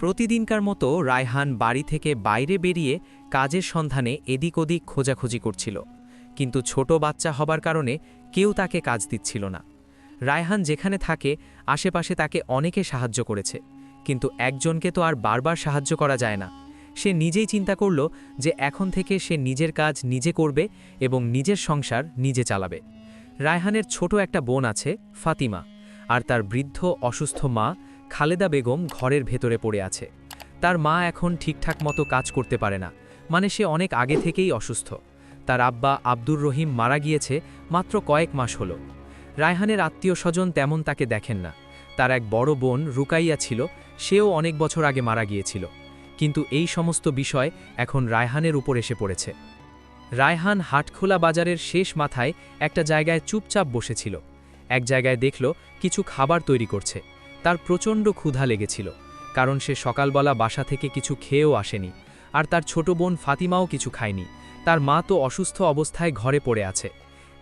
প্রতিদিনকার মতো রায়হান বাড়ি থেকে বাইরে বেরিয়ে কাজের সন্ধানে এদিক ওদিক খোঁজাখুঁজি করছিল, কিন্তু ছোট বাচ্চা হবার কারণে কেউ তাকে কাজ দিচ্ছিল না। রায়হান যেখানে থাকে আশেপাশে তাকে অনেকে সাহায্য করেছে, কিন্তু একজনকে তো আর বারবার সাহায্য করা যায় না। সে নিজেই চিন্তা করল যে এখন থেকে সে নিজের কাজ নিজে করবে এবং নিজের সংসার নিজে চালাবে। রায়হানের ছোট একটা বোন আছে, ফাতিমা, আর তার বৃদ্ধ অসুস্থ মা খালেদা বেগম ঘরের ভেতরে পড়ে আছে। তার মা এখন ঠিকঠাক মতো কাজ করতে পারে না, মানে সে অনেক আগে থেকেই অসুস্থ। তার আব্বা আব্দুর রহিম মারা গিয়েছে মাত্র কয়েক মাস হলো। রায়হানের আত্মীয় স্বজন তেমন তাকে দেখেন না। তার এক বড় বোন রুকাইয়া ছিল, সেও অনেক বছর আগে মারা গিয়েছিল। কিন্তু এই সমস্ত বিষয় এখন রায়হানের উপর এসে পড়েছে। রায়হান হাটখোলা বাজারের শেষ মাথায় একটা জায়গায় চুপচাপ বসেছিল। এক জায়গায় দেখল কিছু খাবার তৈরি করছে। তার প্রচণ্ড ক্ষুধা লেগেছিল, কারণ সে সকালবেলা বাসা থেকে কিছু খেয়েও আসেনি, আর তার ছোট বোন ফাতিমাও কিছু খায়নি। তার মা তো অসুস্থ অবস্থায় ঘরে পড়ে আছে।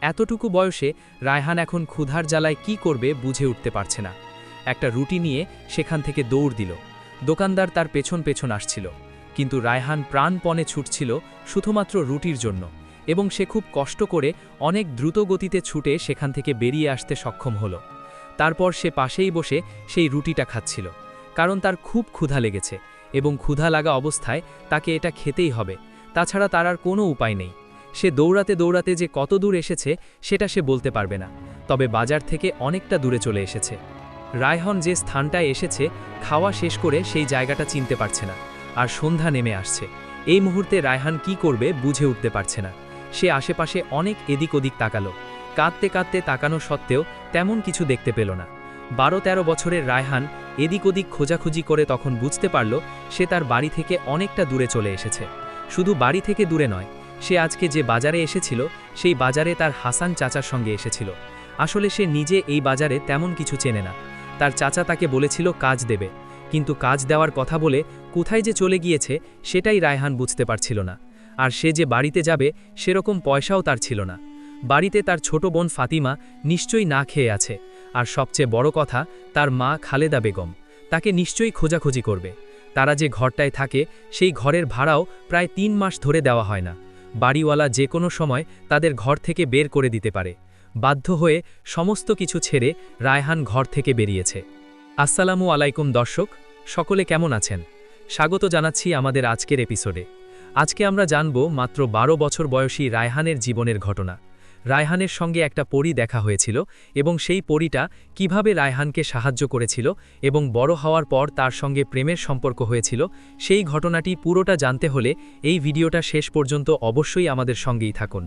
এতটুকু বয়সে রায়হান এখন ক্ষুধার জ্বালায় কি করবে বুঝে উঠতে পারছে না। একটা রুটি নিয়ে সেখান থেকে দৌড় দিল। দোকানদার তার পেছন পেছন আসছিল, কিন্তু রায়হান প্রাণপণে ছুটছিল শুধুমাত্র রুটির জন্য, এবং সে খুব কষ্ট করে অনেক দ্রুত গতিতে ছুটে সেখান থেকে বেরিয়ে আসতে সক্ষম হলো। তারপর সে পাশেই বসে সেই রুটিটা খাচ্ছিল, কারণ তার খুব ক্ষুধা লেগেছে এবং ক্ষুধা লাগা অবস্থায় তাকে এটা খেতেই হবে, তাছাড়া তার আর কোনো উপায় নেই। সে দৌড়াতে দৌড়াতে যে কত দূর এসেছে সেটা সে বলতে পারবে না, তবে বাজার থেকে অনেকটা দূরে চলে এসেছে। রায়হান যে স্থানটায় এসেছে খাওয়া শেষ করে সেই জায়গাটা চিনতে পারছে না, আর সন্ধ্যা নেমে আসছে। এই মুহূর্তে রায়হান কি করবে বুঝে উঠতে পারছে না। সে আশেপাশে অনেক এদিক ওদিক তাকালো, কাঁদতে কাঁদতে তাকানো সত্ত্বেও তেমন কিছু দেখতে পেল না। 12-13 বছরের রায়হান এদিক ওদিক খোঁজাখুঁজি করে তখন বুঝতে পারল সে তার বাড়ি থেকে অনেকটা দূরে চলে এসেছে। শুধু বাড়ি থেকে দূরে নয়, সে আজকে যে বাজারে এসেছিল সেই বাজারে তার হাসান চাচার সঙ্গে এসেছিল। আসলে সে নিজে এই বাজারে তেমন কিছু চেনে না। তার চাচা তাকে বলেছিল কাজ দেবে, কিন্তু কাজ দেওয়ার কথা বলে কোথায় যে চলে গিয়েছে সেটাই রায়হান বুঝতে পারছিল না। আর সে যে বাড়িতে যাবে সেরকম পয়সাও তার ছিল না। বাড়িতে তার ছোট বোন ফাতিমা নিশ্চয়ই না খেয়ে আছে, আর সবচেয়ে বড় কথা তার মা খালেদা বেগম তাকে নিশ্চয়ই খোঁজাখুঁজি করবে। তারা যে ঘরটায় থাকে সেই ঘরের ভাড়াও প্রায় 3 মাস ধরে দেওয়া হয় না। বাড়িওয়ালা যে কোনো সময় তাদের ঘর থেকে বের করে দিতে পারে। বাধ্য হয়ে সমস্ত কিছু ছেড়ে রায়হান ঘর থেকে বেরিয়েছে। আসসালামু আলাইকুম দর্শক, সকলে কেমন আছেন? স্বাগত জানাচ্ছি আমাদের আজকের এপিসোডে। আজকে আমরা জানব মাত্র 12 বছর বয়সী রায়হানের জীবনের ঘটনা। রায়হানের সঙ্গে একটা পরী দেখা হয়েছিল, এবং সেই পরীটা কিভাবে রায়হানকে সাহায্য করেছিল এবং বড় হওয়ার পর তার সঙ্গে প্রেমের সম্পর্ক হয়েছিল, সেই ঘটনাটি পুরোটা জানতে হলে এই ভিডিওটা শেষ পর্যন্ত অবশ্যই আমাদের সঙ্গেই থাকুন।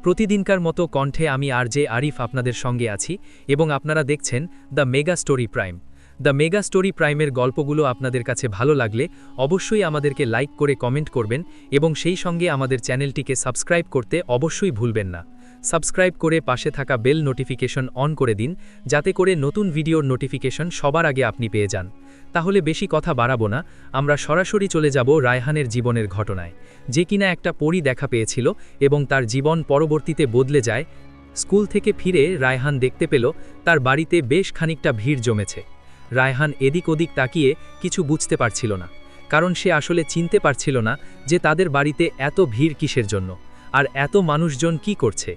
প্রতিদিনকার মতো কণ্ঠে আমি আরজে আরিফ আপনাদের সঙ্গে আছি, এবং আপনারা দেখছেন the mega story prime. The mega story প্রাইমের গল্পগুলো আপনাদের কাছে ভালো লাগলে অবশ্যই আমাদেরকে লাইক করে কমেন্ট করবেন, এবং সেই সঙ্গে আমাদের চ্যানেলটিকে সাবস্ক্রাইব করতে অবশ্যই ভুলবেন না। সাবস্ক্রাইব করে পাশে থাকা বেল নোটিফিকেশন অন করে দিন, যাতে করে নতুন ভিডিওর নোটিফিকেশন সবার আগে আপনি পেয়ে যান। তাহলে বেশি কথা বাড়াবো না, আমরা সরাসরি চলে যাব রায়হানের জীবনের ঘটনায়, যে কিনা একটা পরী দেখা পেয়েছিল এবং তার জীবন পরবর্তীতে বদলে যায়। স্কুল থেকে ফিরে রায়হান দেখতে পেল তার বাড়িতে বেশ খানিকটা ভিড় জমেছে। রায়হান এদিক ওদিক তাকিয়ে কিছু বুঝতে পারছিল না, কারণ সে আসলে চিনতে পারছিল না যে তাদের বাড়িতে এত ভিড় কিসের জন্য, আর এত মানুষজন কি করছে।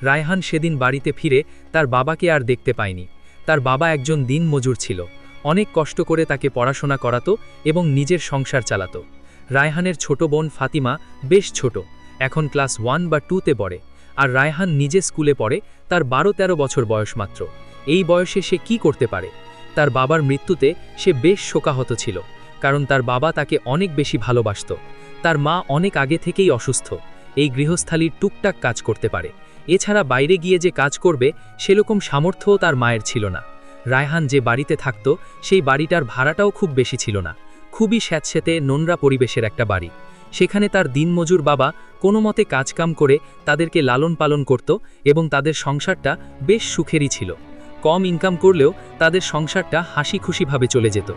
রায়হান সেদিন বাড়িতে ফিরে তার বাবাকে আর দেখতে পায়নি। তার বাবা একজন দিনমজুর ছিল, অনেক কষ্ট করে তাকে পড়াশোনা করাতো এবং নিজের সংসার চালাতো। রায়হানের ছোট বোন ফাতিমা বেশ ছোট, এখন ক্লাস 1 বা 2তে পড়ে, আর রায়হান নিজে স্কুলে পড়ে। তার 12-13 বছর বয়স মাত্র। এই বয়সে সে কি করতে পারে? তার বাবার মৃত্যুতে সে বেশ শোকাহত ছিল, কারণ তার বাবা তাকে অনেক বেশি ভালোবাসত। তার মা অনেক আগে থেকেই অসুস্থ, এই গৃহস্থালীর টুকটাক কাজ করতে পারে, এছাড়া বাইরে গিয়ে যে কাজ করবে সেরকম সামর্থ্যও তার মায়ের ছিল না। রায়হান যে বাড়িতে থাকত সেই বাড়িটার ভাড়াটাও খুব বেশি ছিল না, খুবই স্যাঁতস্যাঁতে নোংরা পরিবেশের একটা বাড়ি। সেখানে তার দিনমজুর বাবা কোনো মতে কাজকাম করে তাদেরকে লালন পালন করত, এবং তাদের সংসারটা বেশ সুখেরই ছিল। কম ইনকাম করলেও তাদের সংসারটা হাসি খুশিভাবে চলে যেত।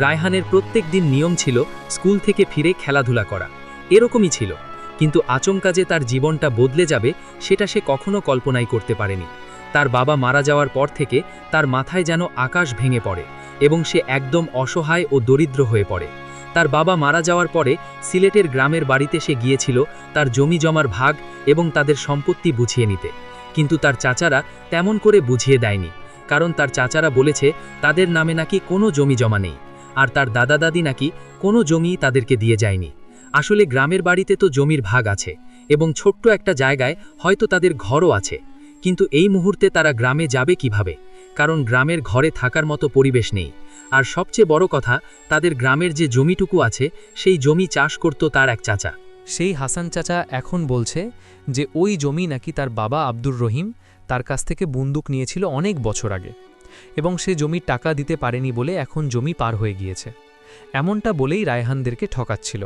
রায়হানের প্রত্যেক দিন নিয়ম ছিল স্কুল থেকে ফিরে খেলাধুলা করা, এরকমই ছিল। কিন্তু আচমকা যে তার জীবনটা বদলে যাবে সেটা সে কখনো কল্পনাই করতে পারেনি। তার বাবা মারা যাওয়ার পর থেকে তার মাথায় যেন আকাশ ভেঙে পড়ে, এবং সে একদম অসহায় ও দরিদ্র হয়ে পড়ে। তার বাবা মারা যাওয়ার পরে সিলেটের গ্রামের বাড়িতে সে গিয়েছিল তার জমি জমার ভাগ এবং তাদের সম্পত্তি বুঝিয়ে নিতে, কিন্তু তার চাচারা তেমন করে বুঝিয়ে দেয়নি, কারণ তার চাচারা বলেছে তাদের নামে নাকি কোনো জমি জমা নেই, আর তার দাদা দাদি নাকি কোনো জমি তাদেরকে দিয়ে যায়নি। আসলে গ্রামের বাড়িতে তো জমির ভাগ আছে এবং ছোট্ট একটা জায়গায় হয়তো তাদের ঘরও আছে, কিন্তু এই মুহূর্তে তারা গ্রামে যাবে কিভাবে, কারণ গ্রামের ঘরে থাকার মতো পরিবেশ নেই। আর সবচেয়ে বড় কথা, তাদের গ্রামের যে জমিটুকু আছে সেই জমি চাষ করত তার এক চাচা। সেই হাসান চাচা এখন বলছে যে ওই জমি নাকি তার বাবা আব্দুর রহিম তার কাছ থেকে বন্দুক নিয়েছিল অনেক বছর আগে, এবং সে জমির টাকা দিতে পারেনি বলে এখন জমি পার হয়ে গিয়েছে। এমনটা বলেই রায়হানদেরকে ঠকাচ্ছিল।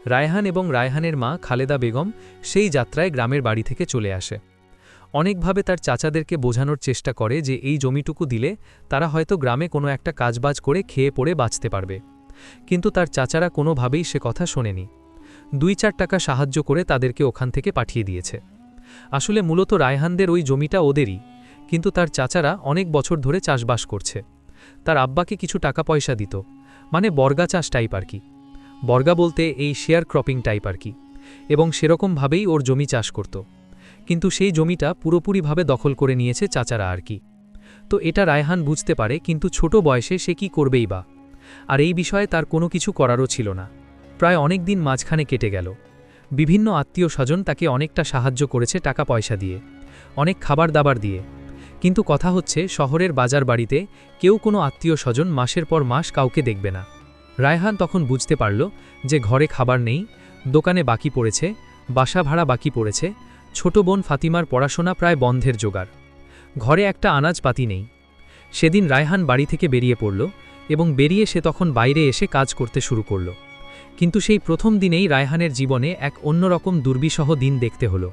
রায়হান এবং রায়হানের মা খালেদা বেগম সেই যাত্রায় গ্রামের বাড়ি থেকে চলে আসে। অনেকভাবে তার চাচাদেরকে বোঝানোর চেষ্টা করে যে এই জমিটুকু দিলে তারা হয়তো গ্রামে কোনো একটা কাজবাজ করে খেয়ে পড়ে বাঁচতে পারবে, কিন্তু তার চাচারা কোনোভাবেই সে কথা শোনেনি। 2-4 টাকা সাহায্য করে তাদেরকে ওখান থেকে পাঠিয়ে দিয়েছে। আসলে মূলত রায়হানদের ওই জমিটা ওদেরই, কিন্তু তার চাচারা অনেক বছর ধরে চাষবাস করছে। তার আব্বাকে কিছু টাকা পয়সা দিত, মানে বর্গা চাষ টাইপ আর কি। বর্গা বলতে এই শেয়ার ক্রপিং টাইপ আর কি, এবং সেরকমভাবেই ওর জমি চাষ করত, কিন্তু সেই জমিটা পুরোপুরিভাবে দখল করে নিয়েছে চাচারা আর কি। তো এটা রায়হান বুঝতে পারে, কিন্তু ছোট বয়সে সে কি করবেই বা, আর এই বিষয়ে তার কোনো কিছু করারও ছিল না। প্রায় অনেক দিন মাঝখানে কেটে গেল। বিভিন্ন আত্মীয় স্বজন তাকে অনেকটা সাহায্য করেছে টাকা পয়সা দিয়ে, অনেক খাবার দাবার দিয়ে, কিন্তু কথা হচ্ছে শহরের বাজার বাড়িতে কেউ কোনো আত্মীয় স্বজন মাসের পর মাস কাউকে দেখবে না। রায়হান তখন বুঝতে পারল যে ঘরে খাবার নেই, দোকানে বাকি পড়েছে, বাসা ভাড়া বাকি পড়েছে, ছোট বোন ফাতিমার পড়াশোনা প্রায় বন্ধের জোগাড়, ঘরে একটা আনাজপাতি নেই। সেদিন রায়হান বাড়ি থেকে বেরিয়ে পড়ল, এবং বেরিয়ে সে তখন বাইরে এসে কাজ করতে শুরু করল। কিন্তু সেই প্রথম দিনেই রায়হানের জীবনে এক অন্যরকম দুর্বিষহ দিন দেখতে হলো,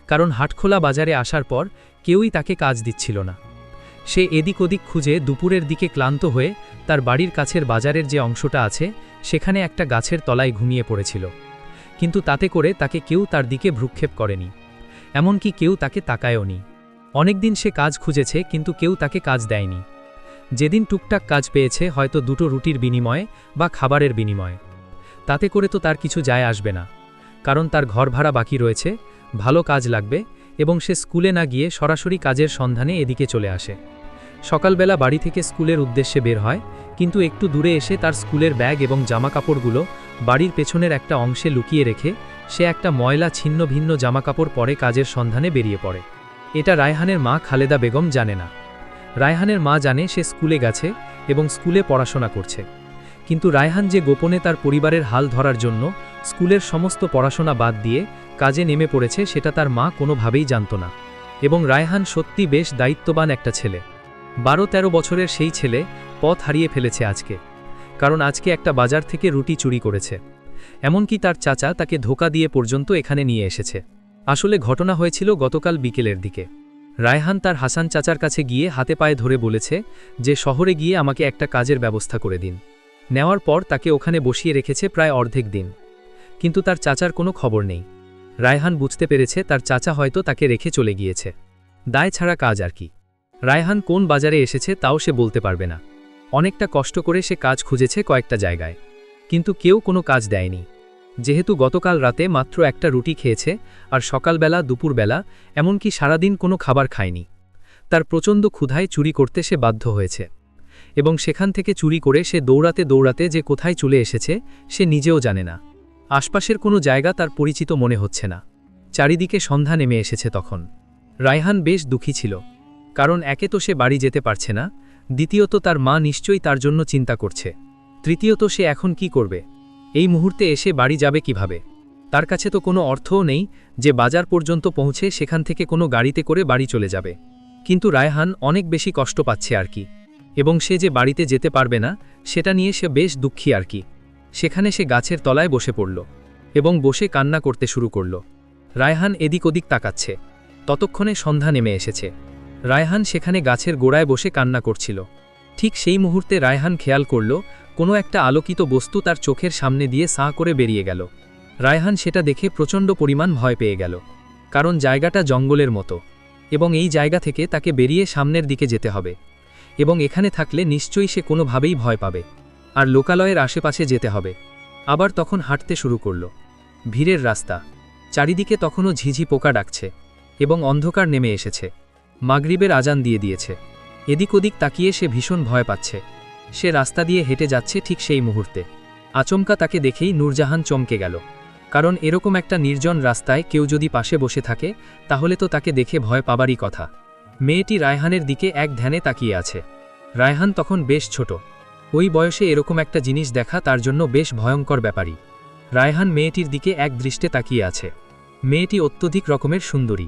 কারণ হাটখোলা বাজারে আসার পর কেউই তাকে কাজ দিচ্ছিল না। সে এদিক ওদিক খুঁজে দুপুরের দিকে ক্লান্ত হয়ে তার বাড়ির কাছের বাজারের যে অংশটা আছে সেখানে একটা গাছের তলায় ঘুমিয়ে পড়েছিল, কিন্তু তাতে করে তাকে কেউ তার দিকে ভ্রুক্ষেপ করেনি, এমনকি কেউ তাকে তাকায়ও নি। অনেকদিন সে কাজ খুঁজেছে, কিন্তু কেউ তাকে কাজ দেয়নি। যেদিন টুকটাক কাজ পেয়েছে হয়তো 2টো রুটির বিনিময়ে বা খাবারের বিনিময়ে, তাতে করে তো তার কিছু যায় আসবে না, কারণ তার ঘর ভাড়া বাকি রয়েছে, ভালো কাজ লাগবে, এবং সে স্কুলে না গিয়ে সরাসরি কাজের সন্ধানে এদিকে চলে আসে। সকালবেলা বাড়ি থেকে স্কুলের উদ্দেশ্যে বের হয়, কিন্তু একটু দূরে এসে তার স্কুলের ব্যাগ এবং জামাকাপড়গুলো বাড়ির পেছনের একটা অংশে লুকিয়ে রেখে সে একটা ময়লা ছিন্ন ভিন্ন জামাকাপড় পরে কাজের সন্ধানে বেরিয়ে পড়ে। এটা রায়হানের মা খালেদা বেগম জানে না। রায়হানের মা জানে সে স্কুলে গেছে এবং স্কুলে পড়াশোনা করছে, কিন্তু রায়হান যে গোপনে তার পরিবারের হাল ধরার জন্য স্কুলের সমস্ত পড়াশোনা বাদ দিয়ে কাজে নেমে পড়েছে সেটা তার মা কোনোভাবেই জানত না। এবং রায়হান সত্যি বেশ দায়িত্ববান একটা ছেলে। 12-13 বছরের সেই ছেলে পথ হারিয়ে ফেলেছে আজকে, কারণ আজকে একটা বাজার থেকে রুটি চুরি করেছে। এমনকি তার চাচা তাকে ধোকা দিয়ে পর্যন্ত এখানে নিয়ে এসেছে। আসলে ঘটনা হয়েছিল গতকাল বিকেলের দিকে। রায়হান তার হাসান চাচার কাছে গিয়ে হাতে পায়ে ধরে বলেছে যে শহরে গিয়ে আমাকে একটা কাজের ব্যবস্থা করে দিন। নেওয়ার পর তাকে ওখানে বসিয়ে রেখেছে প্রায় অর্ধেক দিন, কিন্তু তার চাচার কোনো খবর নেই। রায়হান বুঝতে পেরেছে তার চাচা হয়তো তাকে রেখে চলে গিয়েছে। দায় ছাড়া কাজ আর কি। রায়হান কোন বাজারে এসেছে তাও সে বলতে পারবে না। অনেকটা কষ্ট করে সে কাজ খুঁজেছে কয়েকটা জায়গায়, কিন্তু কেউ কোনো কাজ দেয়নি। যেহেতু গতকাল রাতে মাত্র একটা রুটি খেয়েছে, আর সকালবেলা দুপুরবেলা এমনকি সারাদিন কোনো খাবার খায়নি, তার প্রচণ্ড ক্ষুধায় চুরি করতে সে বাধ্য হয়েছে। এবং সেখান থেকে চুরি করে সে দৌড়াতে দৌড়াতে যে কোথায় চলে এসেছে সে নিজেও জানে না। আশপাশের কোনো জায়গা তার পরিচিত মনে হচ্ছে না। চারিদিকে সন্ধ্যা নেমে এসেছে তখন। রায়হান বেশ দুঃখী ছিল, কারণ একে তো সে বাড়ি যেতে পারছে না, দ্বিতীয়ত তার মা নিশ্চয়ই তার জন্য চিন্তা করছে, তৃতীয়ত সে এখন কি করবে, এই মুহূর্তে এসে বাড়ি যাবে কিভাবে। তার কাছে তো কোনো অর্থও নেই যে বাজার পর্যন্ত পৌঁছে সেখান থেকে কোনো গাড়িতে করে বাড়ি চলে যাবে। কিন্তু রায়হান অনেক বেশি কষ্ট পাচ্ছে আর কি, এবং সে যে বাড়িতে যেতে পারবে না সেটা নিয়ে সে বেশ দুঃখী আর কি। সেখানে সে গাছের তলায় বসে পড়ল এবং বসে কান্না করতে শুরু করল। রায়হান এদিক ওদিক তাকাচ্ছে। ততক্ষণে সন্ধ্যা নেমে এসেছে। রায়হান সেখানে গাছের গোড়ায় বসে কান্না করছিল। ঠিক সেই মুহূর্তে রায়হান খেয়াল করল কোনো একটা আলোকিত বস্তু তার চোখের সামনে দিয়ে সাঁ করে বেরিয়ে গেল। রায়হান সেটা দেখে প্রচণ্ড পরিমাণ ভয় পেয়ে গেল, কারণ জায়গাটা জঙ্গলের মতো, এবং এই জায়গা থেকে তাকে বেরিয়ে সামনের দিকে যেতে হবে, এবং এখানে থাকলে নিশ্চয়ই সে কোনোভাবেই ভয় পাবে, আর লোকালয়ের আশেপাশে যেতে হবে। আবার তখন হাঁটতে শুরু করল। ভিড়ের রাস্তা, চারিদিকে তখনও ঝিঝি পোকা ডাকছে এবং অন্ধকার নেমে এসেছে। মাগরিবের আজান দিয়ে দিয়েছে। এদিক ওদিক তাকিয়ে সে ভীষণ ভয় পাচ্ছে। সে রাস্তা দিয়ে হেঁটে যাচ্ছে ঠিক সেই মুহূর্তে আচমকা তাকে দেখেই নূরজাহান চমকে গেল। কারণ এরকম একটা নির্জন রাস্তায় কেউ যদি পাশে বসে থাকে তাহলে তো তাকে দেখে ভয় পাবারই কথা। মেয়েটি রায়হানের দিকে এক ধ্যানে তাকিয়ে আছে। রায়হান তখন বেশ ছোট। ওই বয়সে এরকম একটা জিনিস দেখা তার জন্য বেশ ভয়ঙ্কর ব্যাপারই। রায়হান মেয়েটির দিকে এক দৃষ্টে তাকিয়ে আছে। মেয়েটি অত্যধিক রকমের সুন্দরী।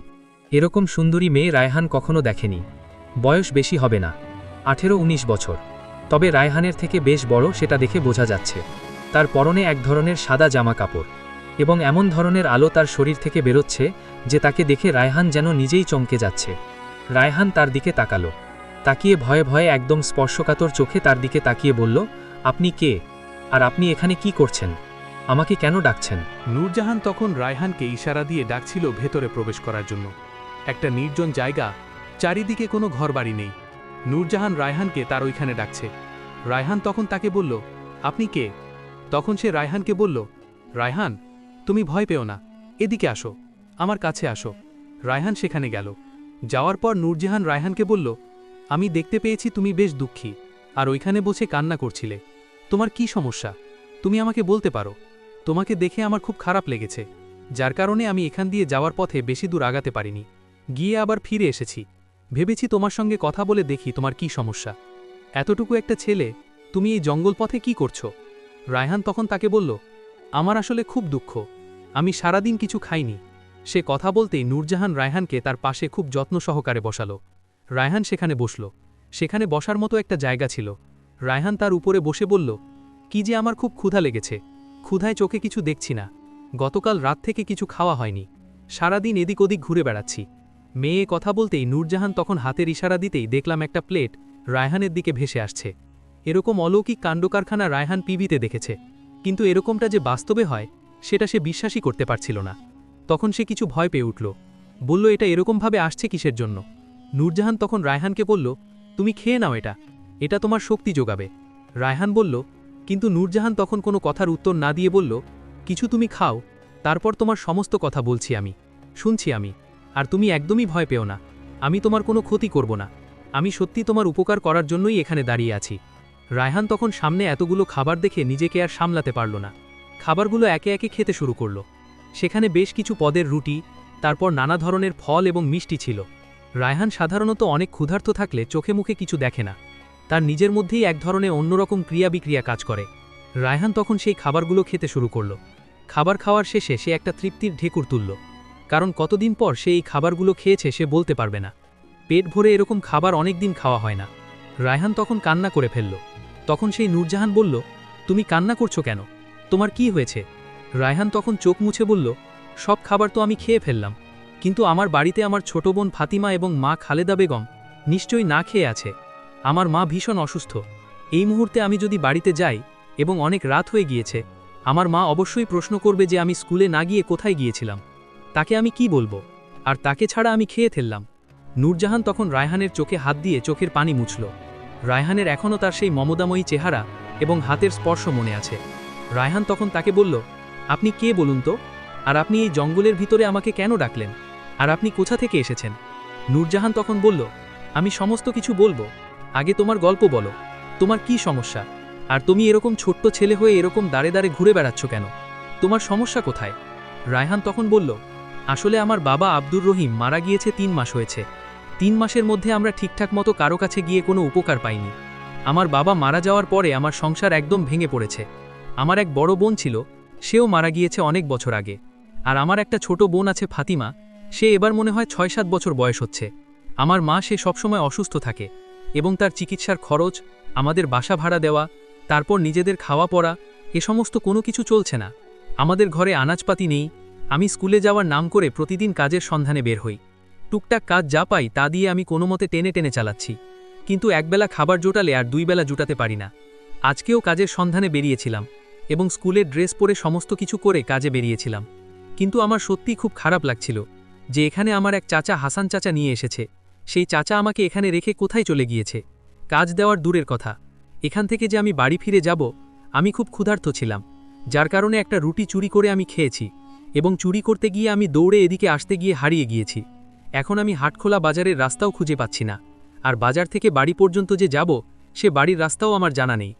এরকম সুন্দরী মেয়ে রায়হান কখনো দেখেনি। বয়স বেশি হবে না, 18-19 বছর। তবে রায়হানের থেকে বেশ বড় সেটা দেখে বোঝা যাচ্ছে। তার পরনে এক ধরনের সাদা জামা কাপড় এবং এমন ধরনের আলো তার শরীর থেকে বেরোচ্ছে যে তাকে দেখে রায়হান যেন নিজেই চমকে যাচ্ছে। রায়হান তার দিকে তাকালো। তাকিয়ে ভয়ে ভয়ে একদম স্পর্শকাতর চোখে তার দিকে তাকিয়ে বলল, আপনি কে? আর আপনি এখানে কি করছেন? আমাকে কেন ডাকছেন? নূরজাহান তখন রায়হানকে ইশারা দিয়ে ডাকছিল ভেতরে প্রবেশ করার জন্য। একটা নির্জন জায়গা, চারিদিকে কোনো ঘরবাড়ি নেই। নূরজাহান রায়হানকে তার ওইখানে ডাকছে। রায়হান তখন তাকে বলল, আপনি কে? তখন সে রায়হানকে বলল, রায়হান, তুমি ভয় পেও না, এদিকে আসো, আমার কাছে আসো। রায়হান সেখানে গেল। যাওয়ার পর নূরজাহান রায়হানকে বলল, আমি দেখতে পেয়েছি তুমি বেশ দুঃখী আর ওইখানে বসে কান্না করছিলে। তোমার কি সমস্যা? তুমি আমাকে বলতে পারো। তোমাকে দেখে আমার খুব খারাপ লেগেছে, যার কারণে আমি এখান দিয়ে যাওয়ার পথে বেশি দূর আগাতে পারিনি। গিয়ে আবার ফিরে এসেছি। ভেবেছি তোমার সঙ্গে কথা বলে দেখি তোমার কি সমস্যা। এতটুকু একটা ছেলে, তুমি এই জঙ্গল পথে কি করছো? রায়হান তখন তাকে বলল, আমার আসলে খুব দুঃখ, আমি সারাদিন কিছু খাইনি। সে কথা বলতেই নূরজাহান রায়হানকে তার পাশে খুব যত্ন সহকারে বসালো। রায়হান সেখানে বসল। সেখানে বসার মতো একটা জায়গা ছিল। রায়হান তার উপরে বসে বলল, কি যে আমার খুব ক্ষুধা লেগেছে, ক্ষুধায় চোখে কিছু দেখছি না। গতকাল রাত থেকে কিছু খাওয়া হয়নি, সারাদিন এদিক ওদিক ঘুরে বেড়াচ্ছি। মেয়ে কথা বলতেই নূরজাহান তখন হাতের ইশারা দিতেই দেখলাম একটা প্লেট রায়হানের দিকে ভেসে আসছে। এরকম অলৌকিক কাণ্ডকারখানা রায়হান টিভিতে দেখেছে, কিন্তু এরকমটা যে বাস্তবে হয় সেটা সে বিশ্বাসই করতে পারছিল না। তখন সে কিছু ভয় পেয়ে উঠল, বলল, এটা এরকমভাবে আসছে কিসের জন্য? নূরজাহান তখন রায়হানকে বলল, তুমি খেয়ে নাও, এটা এটা তোমার শক্তি যোগাবে। রায়হান বলল, কিন্তু নূরজাহান তখন কোনো কথার উত্তর না দিয়ে বলল, কিছু তুমি খাও, তারপর তোমার সমস্ত কথা বলছি আমি, শুনছি আমি। আর তুমি একদমই ভয় পেও না, আমি তোমার কোনো ক্ষতি করব না। আমি সত্যি তোমার উপকার করার জন্যই এখানে দাঁড়িয়ে আছি। রায়হান তখন সামনে এতগুলো খাবার দেখে নিজেকে আর সামলাতে পারল না। খাবারগুলো একে একে খেতে শুরু করল। সেখানে বেশ কিছু পদের রুটি, তারপর নানা ধরনের ফল এবং মিষ্টি ছিল। রায়হান সাধারণত অনেক ক্ষুধার্ত থাকলে চোখে মুখে কিছু দেখে না, তার নিজের মধ্যেই এক ধরনের অন্যরকম ক্রিয়া বিক্রিয়া কাজ করে। রায়হান তখন সেই খাবারগুলো খেতে শুরু করল। খাবার খাওয়ার শেষে সে একটা তৃপ্তির ঢেকুর তুলল, কারণ কতদিন পর সে এই খাবারগুলো খেয়েছে সে বলতে পারবে না। পেট ভরে এরকম খাবার অনেক দিন খাওয়া হয় না। রায়হান তখন কান্না করে ফেলল। তখন সেই নূরজাহান বলল, তুমি কান্না করছো কেন? তোমার কি হয়েছে? রায়হান তখন চোখ মুছে বলল, সব খাবার তো আমি খেয়ে ফেললাম, কিন্তু আমার বাড়িতে আমার ছোট বোন ফাতিমা এবং মা খালেদা বেগম নিশ্চয়ই না খেয়ে আছে। আমার মা ভীষণ অসুস্থ। এই মুহূর্তে আমি যদি বাড়িতে যাই এবং অনেক রাত হয়ে গিয়েছে, আমার মা অবশ্যই প্রশ্ন করবে যে আমি স্কুলে না গিয়ে কোথায় গিয়েছিলাম। তাকে আমি কি বলবো? আর তাকে ছাড়া আমি খেয়ে ফেললাম। নূরজাহান তখন রায়হানের চোখে হাত দিয়ে চোখের পানি মুছল। রায়হানের এখনও তার সেই মমতাময়ী চেহারা এবং হাতের স্পর্শ মনে আছে। রায়হান তখন তাকে বলল, আপনি কে বলুন তো? আর আপনি এই জঙ্গলের ভিতরে আমাকে কেন ডাকলেন? আর আপনি কোথা থেকে এসেছেন? নূরজাহান তখন বলল, আমি সমস্ত কিছু বলবো, আগে তোমার গল্প বলো। তোমার কি সমস্যা? আর তুমি এরকম ছোট্ট ছেলে হয়ে এরকম দাঁড়ে দাঁড়ে ঘুরে বেড়াচ্ছ কেন? তোমার সমস্যা কোথায়? রায়হান তখন বলল, আসলে আমার বাবা আব্দুর রহিম মারা গিয়েছে 3 মাস হয়েছে। 3 মাসের মধ্যে আমরা ঠিকঠাক মতো কারো কাছে গিয়ে কোনো উপকার পাইনি। আমার বাবা মারা যাওয়ার পরে আমার সংসার একদম ভেঙে পড়েছে। আমার এক বড় বোন ছিল, সেও মারা গিয়েছে অনেক বছর আগে। আর আমার একটা ছোট বোন আছে ফাতিমা, সে এবার মনে হয় 6-7 বছর বয়স হচ্ছে। আমার মা সে সবসময় অসুস্থ থাকে এবং তার চিকিৎসার খরচ, আমাদের বাসা ভাড়া দেওয়া, তারপর নিজেদের খাওয়া পড়া, এ সমস্ত কোনো কিছু চলছে না। আমাদের ঘরে আনাজপাতি নেই। আমি স্কুলে যাওয়ার নাম করে প্রতিদিন কাজের সন্ধানে বের হই। টুকটাক কাজ যা পাই তা দিয়ে আমি কোনো মতে টেনে টেনে চালাচ্ছি, কিন্তু একবেলা খাবার জোটালে আর 2 বেলা জুটাতে পারি না। আজকেও কাজের সন্ধানে বেরিয়েছিলাম এবং স্কুলের ড্রেস পরে সমস্ত কিছু করে কাজে বেরিয়েছিলাম, কিন্তু আমার সত্যিই খুব খারাপ লাগছিল যে এখানে আমার এক চাচা হাসান চাচা নিয়ে এসেছে। সেই চাচা আমাকে এখানে রেখে কোথায় চলে গিয়েছে? কাজ দেওয়ার দূরের কথা, এখান থেকে যে আমি বাড়ি ফিরে যাব। আমি খুব ক্ষুধার্ত ছিলাম, যার কারণে একটা রুটি চুরি করে আমি খেয়েছি এবং চুরি করতে গিয়ে আমি দৌড়ে এদিকে আসতে গিয়ে হারিয়ে গিয়েছি। এখন আমি হাটখোলা বাজারের রাস্তাও খুঁজে পাচ্ছি না, আর বাজার থেকে বাড়ি পর্যন্ত যে যাব সে বাড়ির রাস্তাও আমার জানা নেই।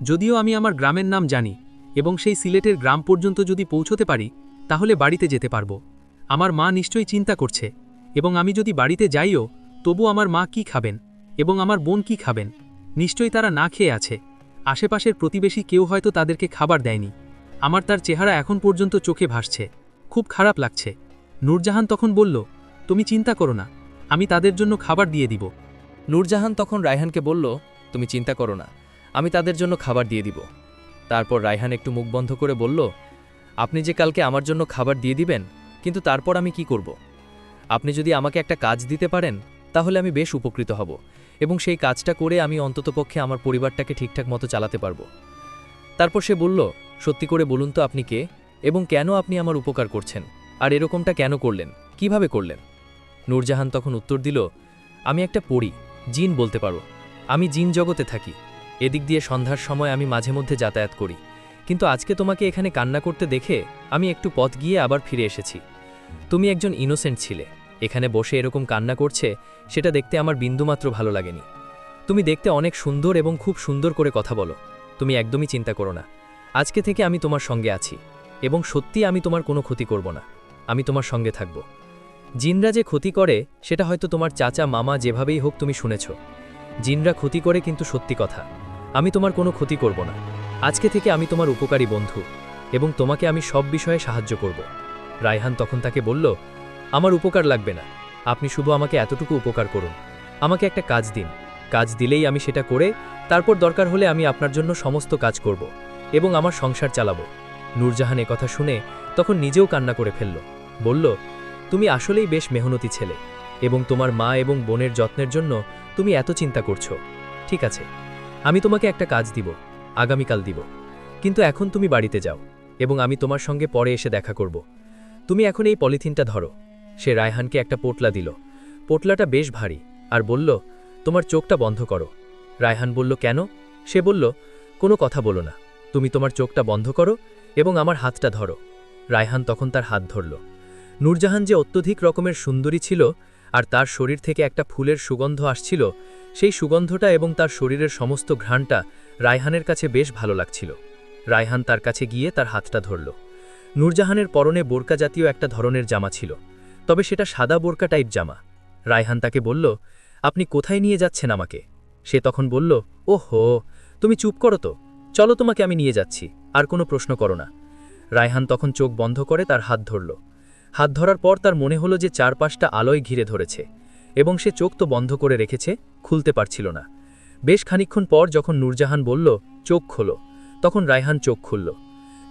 যদিও আমি আমার গ্রামের নাম জানি এবং সেই সিলেটের গ্রাম পর্যন্ত যদি পৌঁছতে পারি তাহলে বাড়িতে যেতে পারবো। আমার মা নিশ্চয়ই চিন্তা করছে, এবং আমি যদি বাড়িতে যাইও তবু আমার মা কি খাবেন এবং আমার বোন কি খাবেন? নিশ্চয়ই তারা না খেয়ে আছে। আশেপাশের প্রতিবেশী কেউ হয়তো তাদেরকে খাবার দেয়নি। আমার তার চেহারা এখন পর্যন্ত চোখে ভাসছে, খুব খারাপ লাগছে। নূরজাহান তখন বলল, তুমি চিন্তা করো না, আমি তাদের জন্য খাবার দিয়ে দিব। নূরজাহান তখন রায়হানকে বলল, তুমি চিন্তা করো না, আমি তাদের জন্য খাবার দিয়ে দিব। তারপর রায়হান একটু মুখ বন্ধ করে বলল, আপনি যে কালকে আমার জন্য খাবার দিয়ে দিবেন, কিন্তু তারপর আমি কি করব? আপনি যদি আমাকে একটা কাজ দিতে পারেন তাহলে আমি বেশ উপকৃত হব, এবং সেই কাজটা করে আমি অন্ততপক্ষে আমার পরিবারটাকে ঠিকঠাক মতো চালাতে পারব। তারপর সে বলল, সত্যি করে বলুন তো আপনি কে এবং কেন আপনি আমার উপকার করছেন, আর এরকমটা কেন করলেন, কিভাবে করলেন? নূরজাহান তখন উত্তর দিল, আমি একটা পরী, জিন বলতে পারো। আমি জিন জগতে থাকি। এদিক দিয়ে সন্ধ্যার সময় আমি মাঝে মধ্যে যাতায়াত করি, কিন্তু আজকে তোমাকে এখানে কান্না করতে দেখে আমি একটু পথ গিয়ে আবার ফিরে এসেছি। তুমি একজন ইনোসেন্ট ছিলে, এখানে বসে এরকম কান্না করছে সেটা দেখতে আমার বিন্দুমাত্র ভালো লাগেনি। তুমি দেখতে অনেক সুন্দর এবং খুব সুন্দর করে কথা বলো। তুমি একদমই চিন্তা করো না, আজকে থেকে আমি তোমার সঙ্গে আছি, এবং সত্যি আমি তোমার কোনো ক্ষতি করব না, আমি তোমার সঙ্গে থাকব। জিনরা যে ক্ষতি করে সেটা হয়তো তোমার চাচা মামা যেভাবেই হোক তুমি শুনেছ। জিনরা ক্ষতি করে, কিন্তু সত্যি কথা, আমি তোমার কোনো ক্ষতি করব না। আজকে থেকে আমি তোমার উপকারী বন্ধু, এবং তোমাকে আমি সব বিষয়ে সাহায্য করব। রায়হান তখন তাকে বলল, আমার উপকার লাগবে না, আপনি শুধু আমাকে এতটুকু উপকার করুন, আমাকে একটা কাজ দিন। কাজ দিলেই আমি সেটা করে তারপর দরকার হলে আমি আপনার জন্য সমস্ত কাজ করব এবং আমার সংসার চালাব। নূরজাহান কথা শুনে তখন নিজেও কান্না করে ফেলল, বলল, তুমি আসলেই বেশ মেহনতি ছেলে, এবং তোমার মা এবং বোনের যত্নের জন্য তুমি এত চিন্তা করছো। ঠিক আছে, আমি তোমাকে একটা কাজ দিব, আগামীকাল দিব, কিন্তু এখন তুমি বাড়িতে যাও এবং আমি তোমার সঙ্গে পরে এসে দেখা করব। তুমি এখন এই পলিথিনটা ধরো। সে রায়হানকে একটা পোটলা দিল। পোটলাটা বেশ ভারী, আর বলল, তোমার চোখটা বন্ধ করো। রায়হান বলল, কেন? সে বলল, কোনো কথা বলো না, তুমি তোমার চোখটা বন্ধ করো এবং আমার হাতটা ধরো। রায়হান তখন তার হাত ধরল। নূরজাহান যে অত্যধিক রকমের সুন্দরী ছিল, আর তার শরীর থেকে একটা ফুলের সুগন্ধ আসছিল, সেই সুগন্ধটা এবং তার শরীরের সমস্ত ঘ্রাণটা রায়হানের কাছে বেশ ভালো লাগছিল। রায়হান তার কাছে গিয়ে তার হাতটা ধরল। নূরজাহানের পরনে বোরকা জাতীয় একটা ধরনের জামা ছিল, তবে সেটা সাদা বোরকা টাইপ জামা। রায়হান তাকে বলল, আপনি কোথায় নিয়ে যাচ্ছেন আমাকে? সে তখন বলল, ওহো, তুমি চুপ করো তো, চলো তোমাকে আমি নিয়ে যাচ্ছি, আর কোনো প্রশ্ন করো না। রায়হান তখন চোখ বন্ধ করে তার হাত ধরল। হাত ধরার পর তার মনে হলো যে চারপাশটা আলোয় ঘিরে ধরেছে, এবং সে চোখ তো বন্ধ করে রেখেছে, খুলতে পারছিল না। বেশ খানিকক্ষণ পর যখন নূরজাহান বলল, চোখ খোলো, তখন রায়হান চোখ খুলল।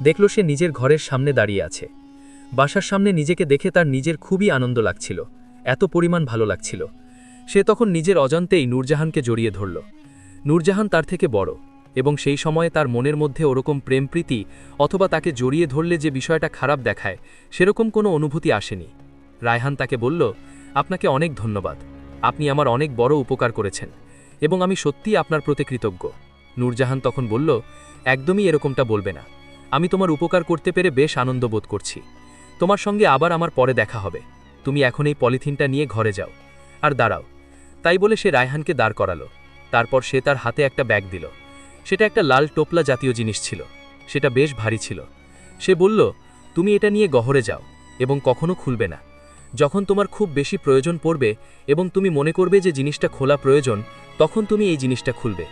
দেখল সে নিজের ঘরের সামনে দাঁড়িয়ে আছে। বাসার সামনে নিজেকে দেখে তার নিজের খুবই আনন্দ লাগছিল, এত পরিমাণ ভালো লাগছিল। সে তখন নিজের অজান্তেই নূরজাহানকে জড়িয়ে ধরল। নূরজাহান তার থেকে বড়, এবং সেই সময়ে তার মনের মধ্যে ওরকম প্রেমপ্রীতি অথবা তাকে জড়িয়ে ধরলে যে বিষয়টা খারাপ দেখায় সেরকম কোনো অনুভূতি আসেনি। রায়হান তাকে বলল, আপনাকে অনেক ধন্যবাদ, আপনি আমার অনেক বড় উপকার করেছেন, এবং আমি সত্যিই আপনার প্রতি কৃতজ্ঞ। নূরজাহান তখন বলল, একদমই এরকমটা বলবে না, আমি তোমার উপকার করতে পেরে বেশ আনন্দ বোধ করছি। তোমার সঙ্গে আবার আমার পরে দেখা হবে, তুমি এখন এই পলিথিনটা নিয়ে ঘরে যাও, আর দাঁড়াও। তাই বলে সে রায়হানকে দাঁড় করালো। তারপর সে তার হাতে একটা ব্যাগ দিল। সেটা একটা লাল টোপলা জাতীয় জিনিস ছিল, সেটা বেশ ভারী ছিল। সে বলল, তুমি এটা নিয়ে গহরে যাও এবং কখনো খুলবে না। যখন তোমার খুব বেশি প্রয়োজন পড়বে এবং তুমি মনে করবে যে জিনিসটা খোলা প্রয়োজন, তখন তুমি এই জিনিসটা খুলবে।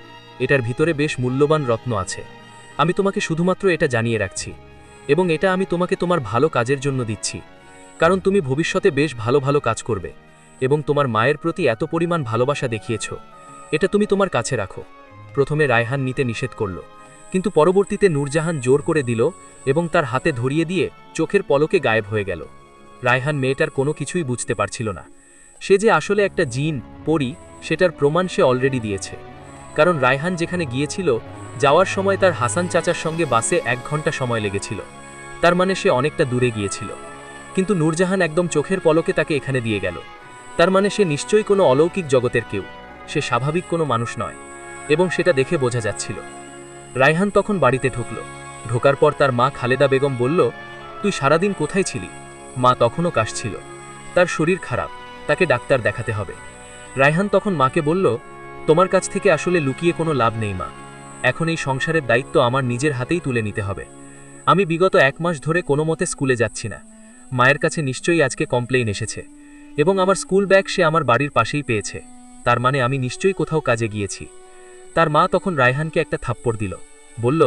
এটার ভিতরে বেশ মূল্যবান রত্ন আছে। আমি তোমাকে শুধুমাত্র এটা জানিয়ে রাখছি, এবং এটা আমি তোমাকে তোমার ভালো কাজের জন্য দিচ্ছি, কারণ তুমি ভবিষ্যতে বেশ ভালো ভালো কাজ করবে, এবং তোমার মায়ের প্রতি এত পরিমাণ ভালোবাসা দেখিয়েছ। এটা তুমি তোমার কাছে রাখো। প্রথমে রায়হান নিতে নিষেধ করল, কিন্তু পরবর্তীতে নূরজাহান জোর করে দিল এবং তার হাতে ধরিয়ে দিয়ে চোখের পলকে গায়েব হয়ে গেল। রায়হান মেয়েটার কোনো কিছুই বুঝতে পারছিল না। সে যে আসলে একটা জিন, পরী, সেটার প্রমাণ সে অলরেডি দিয়েছে। কারণ রায়হান যেখানে গিয়েছিল, যাওয়ার সময় তার হাসান চাচার সঙ্গে বাসে 1 ঘন্টা সময় লেগেছিল। তার মানে সে অনেকটা দূরে গিয়েছিল, কিন্তু নূরজাহান একদম চোখের পলকে তাকে এখানে দিয়ে গেল। তার মানে সে নিশ্চয়ই কোনো অলৌকিক জগতের কেউ, সে স্বাভাবিক কোনো মানুষ নয়, এবং সেটা দেখে বোঝা যাচ্ছিল। রায়হান তখন বাড়িতে ঢুকল। ঢোকার পর তার মা খালেদা বেগম বলল, তুই সারাদিন কোথায় ছিলি? মা তখনও কাশছিল। তার শরীর খারাপ, তাকে ডাক্তার দেখাতে হবে। রায়হান তখন মাকে বলল, তোমার কাছ থেকে আসলে লুকিয়ে কোনো লাভ নেই মা, এখন এই সংসারের দায়িত্ব আমার নিজের হাতেই তুলে নিতে হবে। আমি বিগত 1 মাস ধরে কোনো মতে স্কুলে যাচ্ছি না। মায়ের কাছে নিশ্চয়ই আজকে কমপ্লেইন এসেছে, এবং আমার স্কুল ব্যাগ সে আমার বাড়ির পাশেই পেয়েছে, তার মানে আমি নিশ্চয়ই কোথাও কাজে গিয়েছি। তার মা তখন রায়হানকে একটা থাপ্পড় দিল, বলল,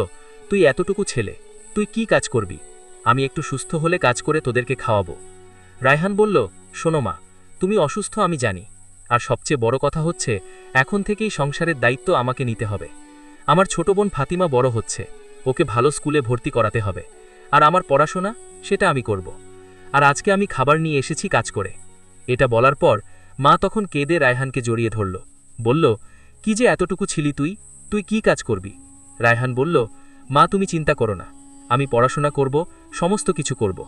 তুই এতটুকু ছেলে, তুই কি কাজ করবি? আমি একটু সুস্থ হলে কাজ করে তোদেরকে খাওয়াবো। রায়হান বলল, শোনো মা, তুমি অসুস্থ আমি জানি, আর সবচেয়ে বড় কথা হচ্ছে এখন থেকেই সংসারের দায়িত্ব আমাকে নিতে হবে। আমার ছোট বোন ফাতিমা বড় হচ্ছে, ওকে ভালো স্কুলে ভর্তি করাতে হবে, আর আমার পড়াশোনা সেটা আমি করব। আর আজকে আমি খাবার নিয়ে এসেছি কাজ করে। এটা বলার পর মা তখন কেঁদে রায়হানকে জড়িয়ে ধরল, বলল, কি যে এতটুকু ছিলি তুই, তুই কি কাজ করবি? রায়হান বলল, মা তুমি চিন্তা করো না, আমি পড়াশোনা করব, সমস্ত কিছু করব।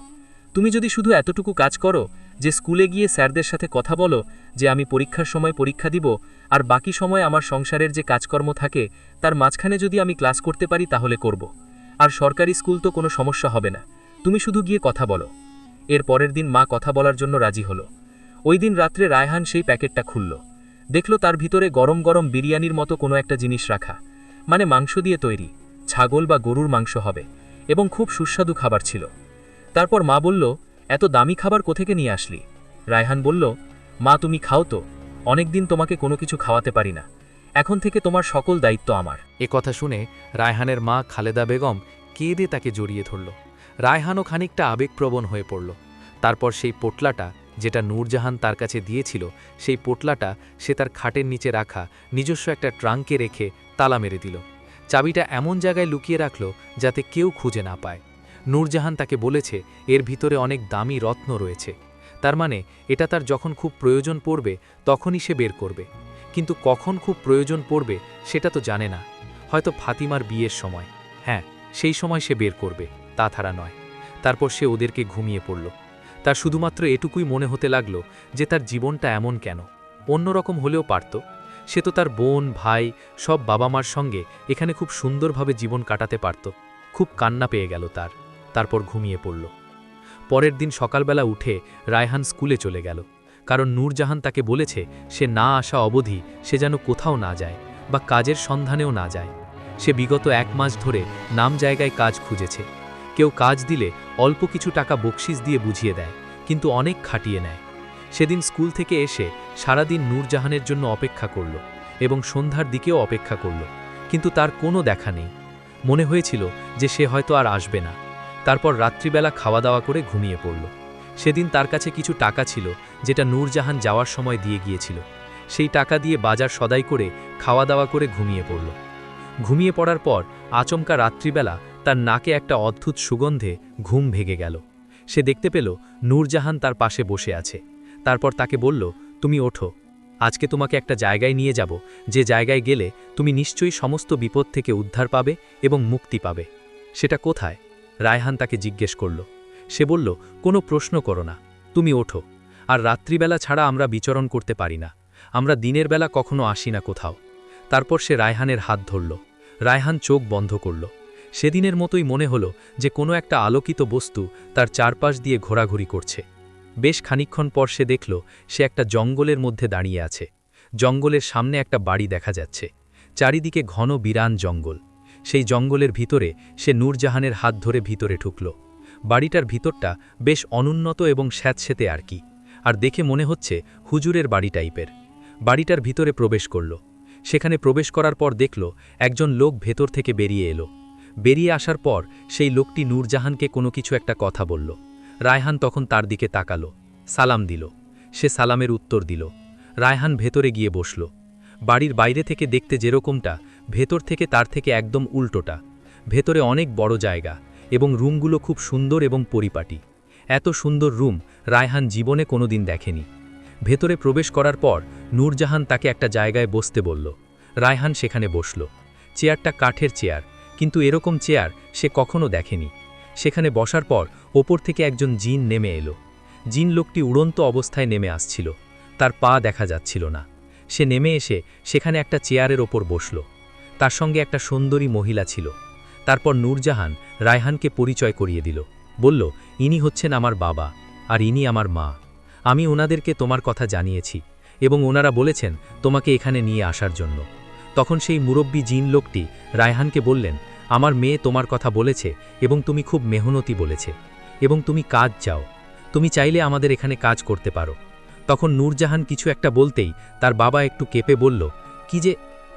তুমি যদি শুধু এতটুকু কাজ করো যে স্কুলে গিয়ে স্যারদের সাথে কথা বলো যে আমি পরীক্ষার সময় পরীক্ষা দিব, আর বাকি সময় আমার সংসারের যে কাজকর্ম থাকে তার মাঝখানে যদি আমি ক্লাস করতে পারি তাহলে করব। আর সরকারি স্কুল তো কোনো সমস্যা হবে না, তুমি শুধু গিয়ে কথা বলো। এর পরের দিন মা কথা বলার জন্য রাজি হলো। ওই দিন রাত্রে রায়হান সেই প্যাকেটটা খুলল, দেখল তার ভিতরে গরম গরম বিরিয়ানির মতো কোনো একটা জিনিস রাখা, মানে মাংস দিয়ে তৈরি, ছাগল বা গরুর মাংস হবে, এবং খুব সুস্বাদু খাবার ছিল। তারপর মা বলল, এত দামি খাবার কোথেকে নিয়ে আসলি? রায়হান বলল, মা তুমি খাও তো, অনেকদিন তোমাকে কোনো কিছু খাওয়াতে পারি না, এখন থেকে তোমার সকল দায়িত্ব আমার। এ কথা শুনে রায়হানের মা খালেদা বেগম কেঁদে তাকে জড়িয়ে ধরল। রায়হানও খানিকটা আবেগপ্রবণ হয়ে পড়ল। তারপর সেই পোটলাটা যেটা নূরজাহান তার কাছে দিয়েছিল, সেই পোটলাটা সে তার খাটের নিচে রাখা নিজস্ব একটা ট্রাঙ্কে রেখে তালা মেরে দিল। চাবিটা এমন জায়গায় লুকিয়ে রাখল যাতে কেউ খুঁজে না পায়। নূরজাহান তাকে বলেছে এর ভিতরে অনেক দামি রত্ন রয়েছে, তার মানে এটা তার যখন খুব প্রয়োজন পড়বে তখনই সে বের করবে। কিন্তু কখন খুব প্রয়োজন পড়বে সেটা তো জানে না, হয়তো ফাতিমার বিয়ের সময়, হ্যাঁ সেই সময় সে বের করবে, তাছাড়া নয়। তারপর সে ওদেরকে ঘুমিয়ে পড়ল। তার শুধুমাত্র এটুকুই মনে হতে লাগল যে তার জীবনটা এমন কেন, অন্যরকম হলেও পারত। সে তো তার বোন ভাই সব বাবা মার সঙ্গে এখানে খুব সুন্দরভাবে জীবন কাটাতে পারত। খুব কান্না পেয়ে গেল তার, তারপর ঘুমিয়ে পড়ল। পরের দিন সকালবেলা উঠে রায়হান স্কুলে চলে গেল, কারণ নূরজাহান তাকে বলেছে সে না আসা অবধি সে যেন কোথাও না যায় বা কাজের সন্ধানেও না যায়। সে বিগত 1 মাস ধরে নাম জায়গায় কাজ খুঁজেছে। কেউ কাজ দিলে অল্প কিছু টাকা বকশিস দিয়ে বুঝিয়ে দেয়, কিন্তু অনেক খাটিয়ে নেয়। সেদিন স্কুল থেকে এসে সারাদিন নূরজাহানের জন্য অপেক্ষা করল এবং সন্ধ্যার দিকেও অপেক্ষা করল, কিন্তু তার কোনো দেখা নেই। মনে হয়েছিল যে সে হয়তো আর আসবে না। তারপর রাত্রিবেলা খাওয়া দাওয়া করে ঘুমিয়ে পড়ল। সেদিন তার কাছে কিছু টাকা ছিল যেটা নূরজাহান যাওয়ার সময় দিয়ে গিয়েছিল। সেই টাকা দিয়ে বাজার সদাই করে খাওয়া দাওয়া করে ঘুমিয়ে পড়ল। ঘুমিয়ে পড়ার পর আচমকা রাত্রিবেলা তার নাকে একটা অদ্ভুত সুগন্ধে ঘুম ভেঙে গেল। সে দেখতে পেল নূরজাহান তার পাশে বসে আছে। তারপর তাকে বলল, তুমি ওঠো, আজকে তোমাকে একটা জায়গায় নিয়ে যাব, যে জায়গায় গেলে তুমি নিশ্চয়ই সমস্ত বিপদ থেকে উদ্ধার পাবে এবং মুক্তি পাবে। সেটা কোথায়? রায়হান তাকে জিজ্ঞেস করল। সে বলল, কোনো প্রশ্ন করো না, তুমি ওঠো। আর রাত্রিবেলা ছাড়া আমরা বিচরণ করতে পারি না, আমরা দিনের বেলা কখনো আসি না কোথাও। তারপর সে রায়হানের হাত ধরল। রায়হান চোখ বন্ধ করল। সেদিনের মতোই মনে হলো যে কোনো একটা আলোকিত বস্তু তার চারপাশ দিয়ে ঘোরাঘুরি করছে। বেশ খানিকক্ষণ পর সে দেখল সে একটা জঙ্গলের মধ্যে দাঁড়িয়ে আছে। জঙ্গলের সামনে একটা বাড়ি দেখা যাচ্ছে, চারিদিকে ঘন বিরান জঙ্গল। সেই জঙ্গলের ভিতরে সে নূরজাহানের হাত ধরে ভিতরে ঢুকল। বাড়িটার ভিতরটা বেশ অনুন্নত এবং স্যাঁতসেঁতে আর কি, আর দেখে মনে হচ্ছে হুজুরের বাড়ি টাইপের। বাড়িটার ভিতরে প্রবেশ করল। সেখানে প্রবেশ করার পর দেখল একজন লোক ভেতর থেকে বেরিয়ে এলো। বেরিয়ে আসার পর সেই লোকটি নূরজাহানকে কোনো কিছু একটা কথা বলল। রায়হান তখন তার দিকে তাকালো, সালাম দিল। সে সালামের উত্তর দিল। রায়হান ভেতরে গিয়ে বসল। বাড়ির বাইরে থেকে দেখতে যেরকমটা, ভেতর থেকে তার থেকে একদম উল্টোটা। ভেতরে অনেক বড় জায়গা এবং রুমগুলো খুব সুন্দর এবং পরিপাটি। এত সুন্দর রুম রায়হান জীবনে কোনোদিন দেখেনি। ভেতরে প্রবেশ করার পর নূরজাহান তাকে একটা জায়গায় বসতে বলল। রায়হান সেখানে বসল। চেয়ারটা কাঠের চেয়ার, কিন্তু এরকম চেয়ার সে কখনো দেখেনি। সেখানে বসার পর ওপর থেকে একজন জিন নেমে এলো। জিন লোকটি উড়ন্ত অবস্থায় নেমে আসছিল, তার পা দেখা যাচ্ছিল না। সে নেমে এসে সেখানে একটা চেয়ারের ওপর বসল। তার সঙ্গে একটা সুন্দরী মহিলা ছিল। তারপর নূরজাহান রায়হানকে পরিচয় করিয়ে দিল। বলল, ইনি হচ্ছেন আমার বাবা আর ইনি আমার মা। আমি ওনাদেরকে তোমার কথা জানিয়েছি এবং ওনারা বলেছেন তোমাকে এখানে নিয়ে আসার জন্য। তখন সেই মুরব্বী জিন লোকটি রায়হানকে বললেন, আমার মেয়ে তোমার কথা বলেছে এবং তুমি খুব মেহনতি বলেছে এবং তুমি কাজ চাও, তুমি চাইলে আমাদের এখানে কাজ করতে পারো। তখন নূরজাহান কিছু একটা বলতেই তার বাবা একটু কেঁপে বলল, কি যে,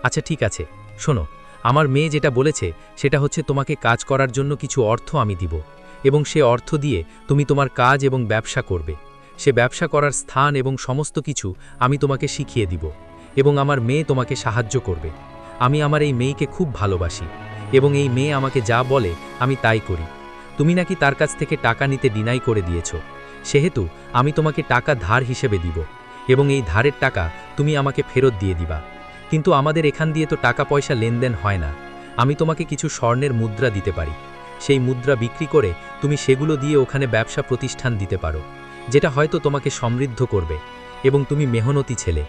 আচ্ছা ঠিক আছে, শোনো, আমার মেয়ে যেটা বলেছে সেটা হচ্ছে তোমাকে কাজ করার জন্য কিছু অর্থ আমি দিব এবং সে অর্থ দিয়ে তুমি তোমার কাজ এবং ব্যবসা করবে। সে ব্যবসা করার স্থান এবং সমস্ত কিছু আমি তোমাকে শিখিয়ে দিব এবং আমার মেয়ে তোমাকে সাহায্য করবে। আমি আমার এই মেয়েকে খুব ভালোবাসি এবং এই মেয়ে আমাকে যা বলে আমি তাই করি। তুমি নাকি তার কাছ থেকে টাকা নিতে ডিনাই করে দিয়েছ, সেহেতু আমি তোমাকে টাকা ধার হিসেবে দিব এবং এই ধারের টাকা তুমি আমাকে ফেরত দিয়ে দিবা। কিন্তু আমাদের এখান দিয়ে তো টাকা পয়সা লেনদেন হয় না। আমি তোমাকে কিছু স্বর্ণের মুদ্রা দিতে পারি, সেই মুদ্রা বিক্রি করে তুমি সেগুলো দিয়ে ওখানে ব্যবসা প্রতিষ্ঠান দিতে পারো, যেটা হয়তো তোমাকে সমৃদ্ধ করবে এবং তুমি মেহনতি ছেলে,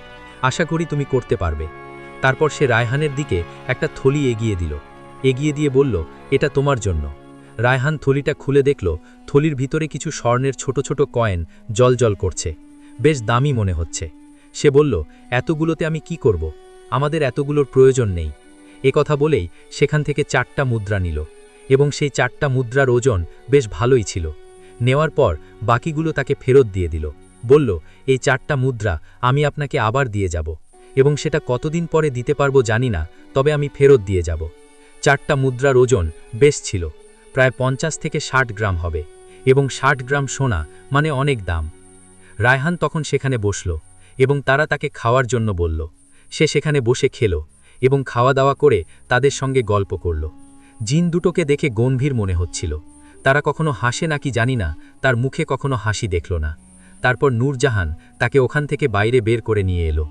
আশা করি তুমি করতে পারবে। তারপর সে রায়হানের দিকে একটা থলি এগিয়ে দিয়ে বলল, এটা তোমার জন্য। রায়হান থলিটা খুলে দেখল, থলির ভিতরে কিছু স্বর্ণের ছোট ছোট কয়েন জলজল করছে, বেশ দামি মনে হচ্ছে। সে বলল, এতগুলোতে আমি কি করব? আমাদের এতগুলোর প্রয়োজন নেই। কথা বলেই সেখান থেকে 4টা মুদ্রা নিল এবং সেই 4টা মুদ্রার ওজন বেশ ভালোই ছিল। নেওয়ার পর বাকিগুলো তাকে ফেরত দিয়ে দিল। বলল, এই 4টা মুদ্রা আমি আপনাকে আবার দিয়ে যাব এবং সেটা কতদিন পরে দিতে পারবো জানি না, তবে আমি ফেরত দিয়ে যাব। 4টা মুদ্রার ওজন বেশ ছিল, প্রায় 50 থেকে 60 গ্রাম হবে এবং 60 গ্রাম সোনা মানে অনেক দাম। রায়হান তখন সেখানে বসল এবং তারা তাকে খাওয়ার জন্য বলল। সে সেখানে বসে খেল এবং খাওয়া দাওয়া করে তাদের সঙ্গে গল্প করল। জিন দুটোকে দেখে গম্ভীর মনে হচ্ছিল। তারা কখনো হাসে নাকি জানি না, তার মুখে কখনো হাসি দেখল না। তারপর নূরজাহান তাকে ওখান থেকে বাইরে বের করে নিয়ে এলো।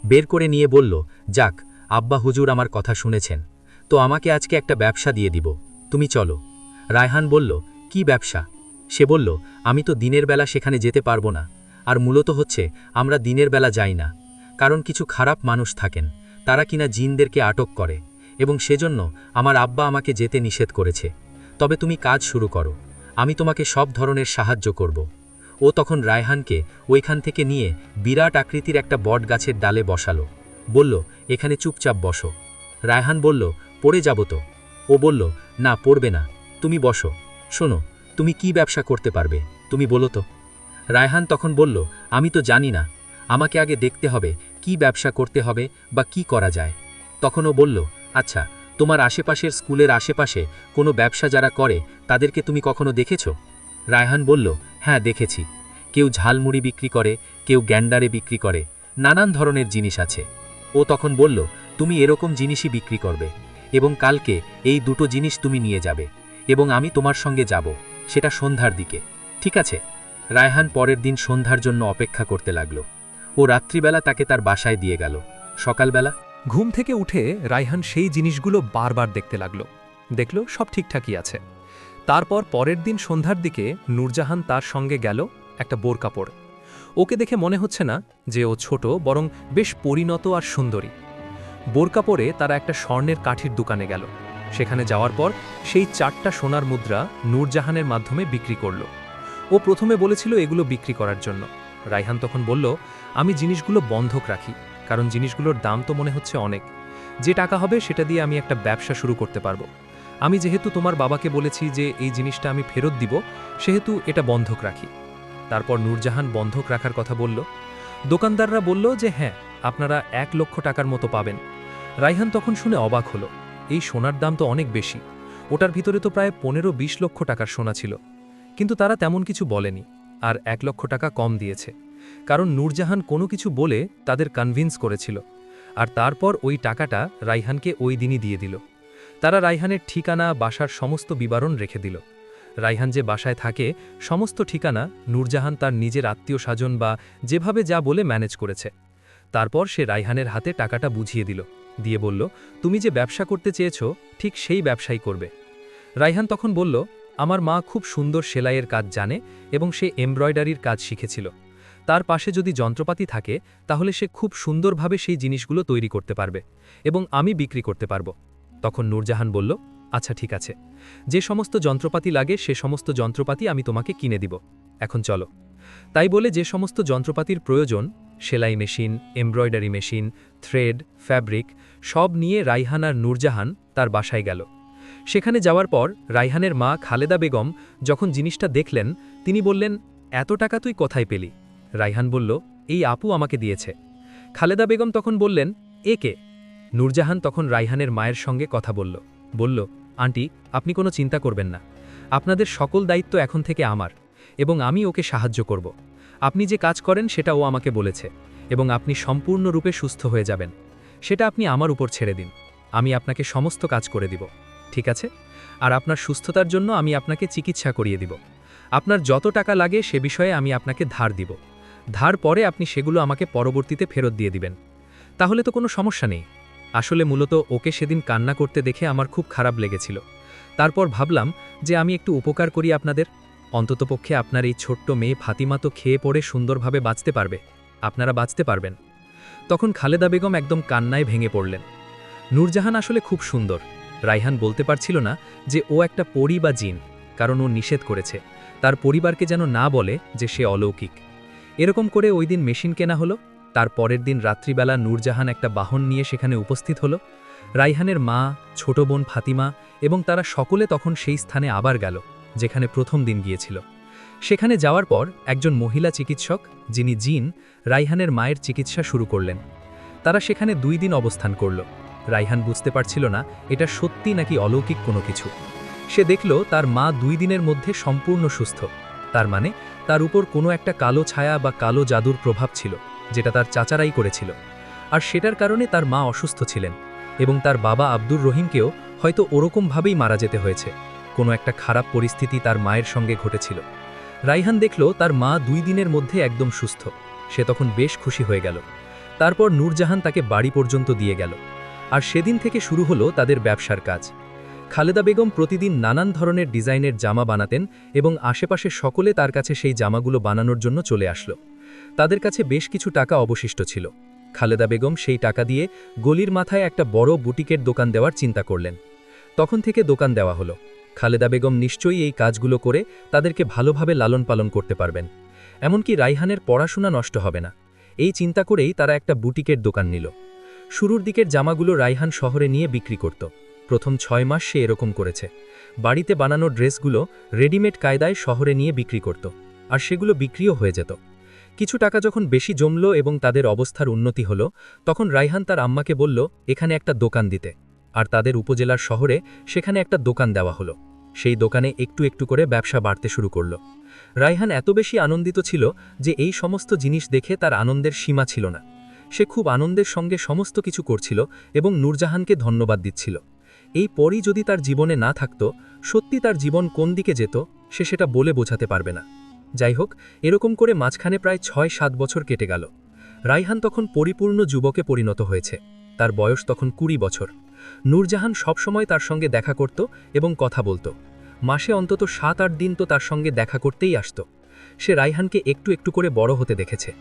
বের করে নিয়ে বলল, যাক, আব্বা হুজুর আমার কথা শুনেছেন, তো আমাকে আজকে একটা ব্যবসা দিয়ে দিব, তুমি চলো। রায়হান বলল, কি ব্যবসা? সে বলল, আমি তো দিনের বেলা সেখানে যেতে পারবো না, আর মূলত হচ্ছে আমরা দিনের বেলা যাই না, কারণ কিছু খারাপ মানুষ থাকেন, তারা কিনা জিনদেরকে আটক করে এবং সেজন্য আমার আব্বা আমাকে যেতে নিষেধ করেছে। তবে তুমি কাজ শুরু করো, আমি তোমাকে সব ধরনের সাহায্য করব। ও তখন রায়হানকে ওইখান থেকে নিয়ে বিরাট আকৃতির একটা বট গাছের ডালে বসালো। বলল, এখানে চুপচাপ বসো। রায়হান বলল, পড়ে যাব তো? ও বলল, না, পড়বে না, তুমি বসো। শোনো, তুমি কি ব্যবসা করতে পারবে তুমি বলো তো? রায়হান তখন বলল, আমি তো জানি না, আমাকে আগে দেখতে হবে কি ব্যবসা করতে হবে বা কি করা যায়। তখন ও বলল, আচ্ছা, তোমার আশেপাশের স্কুলের আশেপাশে কোনো ব্যবসা যারা করে তাদেরকে তুমি কখনো দেখেছ? রায়হান বলল, হ্যাঁ দেখেছি, কেউ ঝালমুড়ি বিক্রি করে, কেউ গ্যান্ডারে বিক্রি করে, নানান ধরনের জিনিস আছে। ও তখন বলল, তুমি এরকম জিনিসই বিক্রি করবে এবং কালকে এই দুটো জিনিস তুমি নিয়ে যাবে এবং আমি তোমার সঙ্গে যাব, সেটা সন্ধ্যার দিকে, ঠিক আছে? রায়হান পরের দিন সন্ধ্যার জন্য অপেক্ষা করতে লাগল। ও রাত্রিবেলা তাকে তার বাসায় দিয়ে গেল। সকালবেলা ঘুম থেকে উঠে রায়হান সেই জিনিসগুলো বারবার দেখতে লাগল। দেখল সব ঠিকঠাকই আছে। তারপর পরের দিন সন্ধ্যার দিকে নূরজাহান তার সঙ্গে গেল একটা বোরকা পরে। ওকে দেখে মনে হচ্ছে না যে ও ছোট, বরং বেশ পরিণত আর সুন্দরী। বোরকা পরে তারা একটা স্বর্ণের কাঠির দোকানে গেল। সেখানে যাওয়ার পর সেই 4টা সোনার মুদ্রা নূরজাহানের মাধ্যমে বিক্রি করল। ও প্রথমে বলেছিল এগুলো বিক্রি করার জন্য। রায়হান তখন বলল, আমি জিনিসগুলো বন্ধক রাখি, কারণ জিনিসগুলোর দাম তো মনে হচ্ছে অনেক। যে টাকা হবে সেটা দিয়ে আমি একটা ব্যবসা শুরু করতে পারবো। আমি যেহেতু তোমার বাবাকে বলেছি যে এই জিনিসটা আমি ফেরত দিব, সেহেতু এটা বন্ধক রাখি। তারপর নূরজাহান বন্ধক রাখার কথা বলল। দোকানদাররা বলল যে হ্যাঁ, আপনারা 1 লক্ষ টাকার মতো পাবেন। রায়হান তখন শুনে অবাক হলো, এই সোনার দাম তো অনেক বেশি, ওটার ভিতরে তো প্রায় 15-20 লক্ষ টাকার সোনা ছিল। কিন্তু তারা তেমন কিছু বলেনি, আর 1 লক্ষ টাকা কম দিয়েছে, কারণ নূরজাহান কোনো কিছু বলে তাদের কনভিন্স করেছিল। আর তারপর ওই টাকাটা রায়হানকে ওই দিনই দিয়ে দিল। তারা রায়হানের ঠিকানা, বাসার সমস্ত বিবরণ রেখে দিল। রায়হান যে বাসায় থাকে সমস্ত ঠিকানা নূরজাহান তার নিজের আত্মীয় স্বজন বা যেভাবে যা বলে ম্যানেজ করেছে। তারপর সে রায়হানের হাতে টাকাটা বুঝিয়ে দিল, দিয়ে বলল, তুমি যে ব্যবসা করতে চেয়েছো ঠিক সেই ব্যবসাই করবে। রায়হান তখন বলল, আমার মা খুব সুন্দর সেলাইয়ের কাজ জানে এবং সে এমব্রয়ডারির কাজ শিখেছিল। তার পাশে যদি যন্ত্রপাতি থাকে তাহলে সে খুব সুন্দরভাবে সেই জিনিসগুলো তৈরি করতে পারবে এবং আমি বিক্রি করতে পারব। তখন নূরজাহান বলল, আচ্ছা ঠিক আছে, যে সমস্ত যন্ত্রপাতি লাগে সে সমস্ত যন্ত্রপাতি আমি তোমাকে কিনে দিব। এখন চলো। তাই বলে যে সমস্ত যন্ত্রপাতির প্রয়োজন, সেলাই machine, embroidery machine, thread, fabric, সব নিয়ে রাইহান আর নূরজাহান তার বাসায় গেল। সেখানে যাওয়ার পর রাইহানের মা খালেদা বেগম যখন জিনিসটা দেখলেন, তিনি বললেন, এত টাকা তুই কোথায় পেলি? রাইহান বলল, এই আপু আমাকে দিয়েছে। খালেদা বেগম তখন বললেন, এ কে? নূরজাহান তখন রাইহানের মায়ের সঙ্গে কথা বলল, আন্টি, আপনি কোনো চিন্তা করবেন না, আপনাদের সকল দায়িত্ব এখন থেকে আমার, এবং আমি ওকে সাহায্য করব। আপনি যে কাজ করেন সেটা ও আমাকে বলেছে, এবং আপনি সম্পূর্ণরূপে সুস্থ হয়ে যাবেন। সেটা আপনি আমার উপর ছেড়ে দিন, আমি আপনাকে সমস্ত কাজ করে দিব, ঠিক আছে? আর আপনার সুস্থতার জন্য আমি আপনাকে চিকিৎসা করিয়ে দিব। আপনার যত টাকা লাগে সে বিষয়ে আমি আপনাকে ধার দিব। ধার পরে আপনি সেগুলো আমাকে পরবর্তীতে ফেরত দিয়ে দিবেন। তাহলে তো কোনো সমস্যা নেই। আসলে মূলত ওকে সেদিন কান্না করতে দেখে আমার খুব খারাপ লেগেছিল। তারপর ভাবলাম যে আমি একটু উপকার করি আপনাদের, অন্ততপক্ষে আপনার এই ছোট্ট মেয়ে ফাতিমা তো খেয়ে পড়ে সুন্দরভাবে বাঁচতে পারবে, আপনারা বাঁচতে পারবেন। তখন খালেদা বেগম একদম কান্নায় ভেঙে পড়লেন। নূরজাহান আসলে খুব সুন্দর। রাইহান বলতে পারছিল না যে ও একটা পরী বা জিন, কারণ ও নিষেধ করেছে তার পরিবারকে যেন না বলে যে সে অলৌকিক। এরকম করে ওই দিন মেশিন কেনা হলো। তার পরের দিন রাত্রিবেলা নূরজাহান একটা বাহন নিয়ে সেখানে উপস্থিত হলো। রাইহানের মা, ছোট বোন ফাতিমা এবং তারা সকলে তখন সেই স্থানে আবার গেল যেখানে প্রথম দিন গিয়েছিল। সেখানে যাওয়ার পর একজন মহিলা চিকিৎসক, যিনি জিন, রাইহানের মায়ের চিকিৎসা শুরু করলেন। তারা সেখানে 2 দিন অবস্থান করল। রাইহান বুঝতে পারছিল না এটা সত্যি নাকি অলৌকিক কোনো কিছু। সে দেখল তার মা 2 দিনের মধ্যে সম্পূর্ণ সুস্থ। তার মানে তার উপর কোনো একটা কালো ছায়া বা কালো জাদুর প্রভাব ছিল, যেটা তার চাচারাই করেছিল। আর সেটার কারণে তার মা অসুস্থ ছিলেন, এবং তার বাবা আব্দুর রহিমকেও হয়তো ওরকমভাবেই মারা যেতে হয়েছে। কোনো একটা খারাপ পরিস্থিতি তার মায়ের সঙ্গে ঘটেছিল। রাইহান দেখল তার মা 2 দিনের মধ্যে একদম সুস্থ। সে তখন বেশ খুশি হয়ে গেল। তারপর নূরজাহান তাকে বাড়ি পর্যন্ত দিয়ে গেল। আর সেদিন থেকে শুরু হলো তাদের ব্যবসার কাজ। খালেদা বেগম প্রতিদিন নানান ধরনের ডিজাইনের জামা বানাতেন এবং আশেপাশে সকলে তার কাছে সেই জামাগুলো বানানোর জন্য চলে আসলো। তাদের কাছে বেশ কিছু টাকা অবশিষ্ট ছিল। খালেদা বেগম সেই টাকা দিয়ে গলির মাথায় একটা বড় বুটিকের দোকান দেওয়ার চিন্তা করলেন। তখন থেকে দোকান দেওয়া হলো। খালেদা বেগম নিশ্চয়ই এই কাজগুলো করে তাদেরকে ভালোভাবে লালন পালন করতে পারবেন, এমনকি রাইহানের পড়াশোনা নষ্ট হবে না। এই চিন্তা করেই তারা একটা বুটিকের দোকান নিল। শুরুর দিকের জামাগুলো রাইহান শহরে নিয়ে বিক্রি করত। প্রথম 6 মাস সে এরকম করেছে। বাড়িতে বানানো ড্রেসগুলো রেডিমেড কায়দায় শহরে নিয়ে বিক্রি করত, আর সেগুলো বিক্রিও হয়ে যেত। কিছু টাকা যখন বেশি জমল এবং তাদের অবস্থার উন্নতি হলো, তখন রাইহান তার আম্মাকে বলল এখানে একটা দোকান দিতে। আর তাদের উপজেলার শহরে সেখানে একটা দোকান দেওয়া হলো। সেই দোকানে একটু একটু করে ব্যবসা বাড়তে শুরু করল। রাইহান এত বেশি আনন্দিত ছিল যে এই সমস্ত জিনিস দেখে তার আনন্দের সীমা ছিল না। সে খুব আনন্দের সঙ্গে সমস্ত কিছু করছিল এবং নূরজাহানকে ধন্যবাদ দিচ্ছিল। এই পরই যদি তার জীবনে না থাকত, সত্যি তার জীবন কোন দিকে যেত সে সেটা বলে বোঝাতে পারবে না। যাই হোক, এরকম করে মাঝখানে প্রায় 6-7 বছর কেটে গেল। রাইহান তখন পরিপূর্ণ যুবকে পরিণত হয়েছে। তার বয়স তখন 20 বছর। নূরজাহান সবসময় তার সঙ্গে দেখা করত এবং কথা বলত। মাসে অন্তত 7-8 দিন তো তার সঙ্গে দেখা করতেই আসত। সে রাইহানকে একটু একটু করে বড় হতে দেখেছে।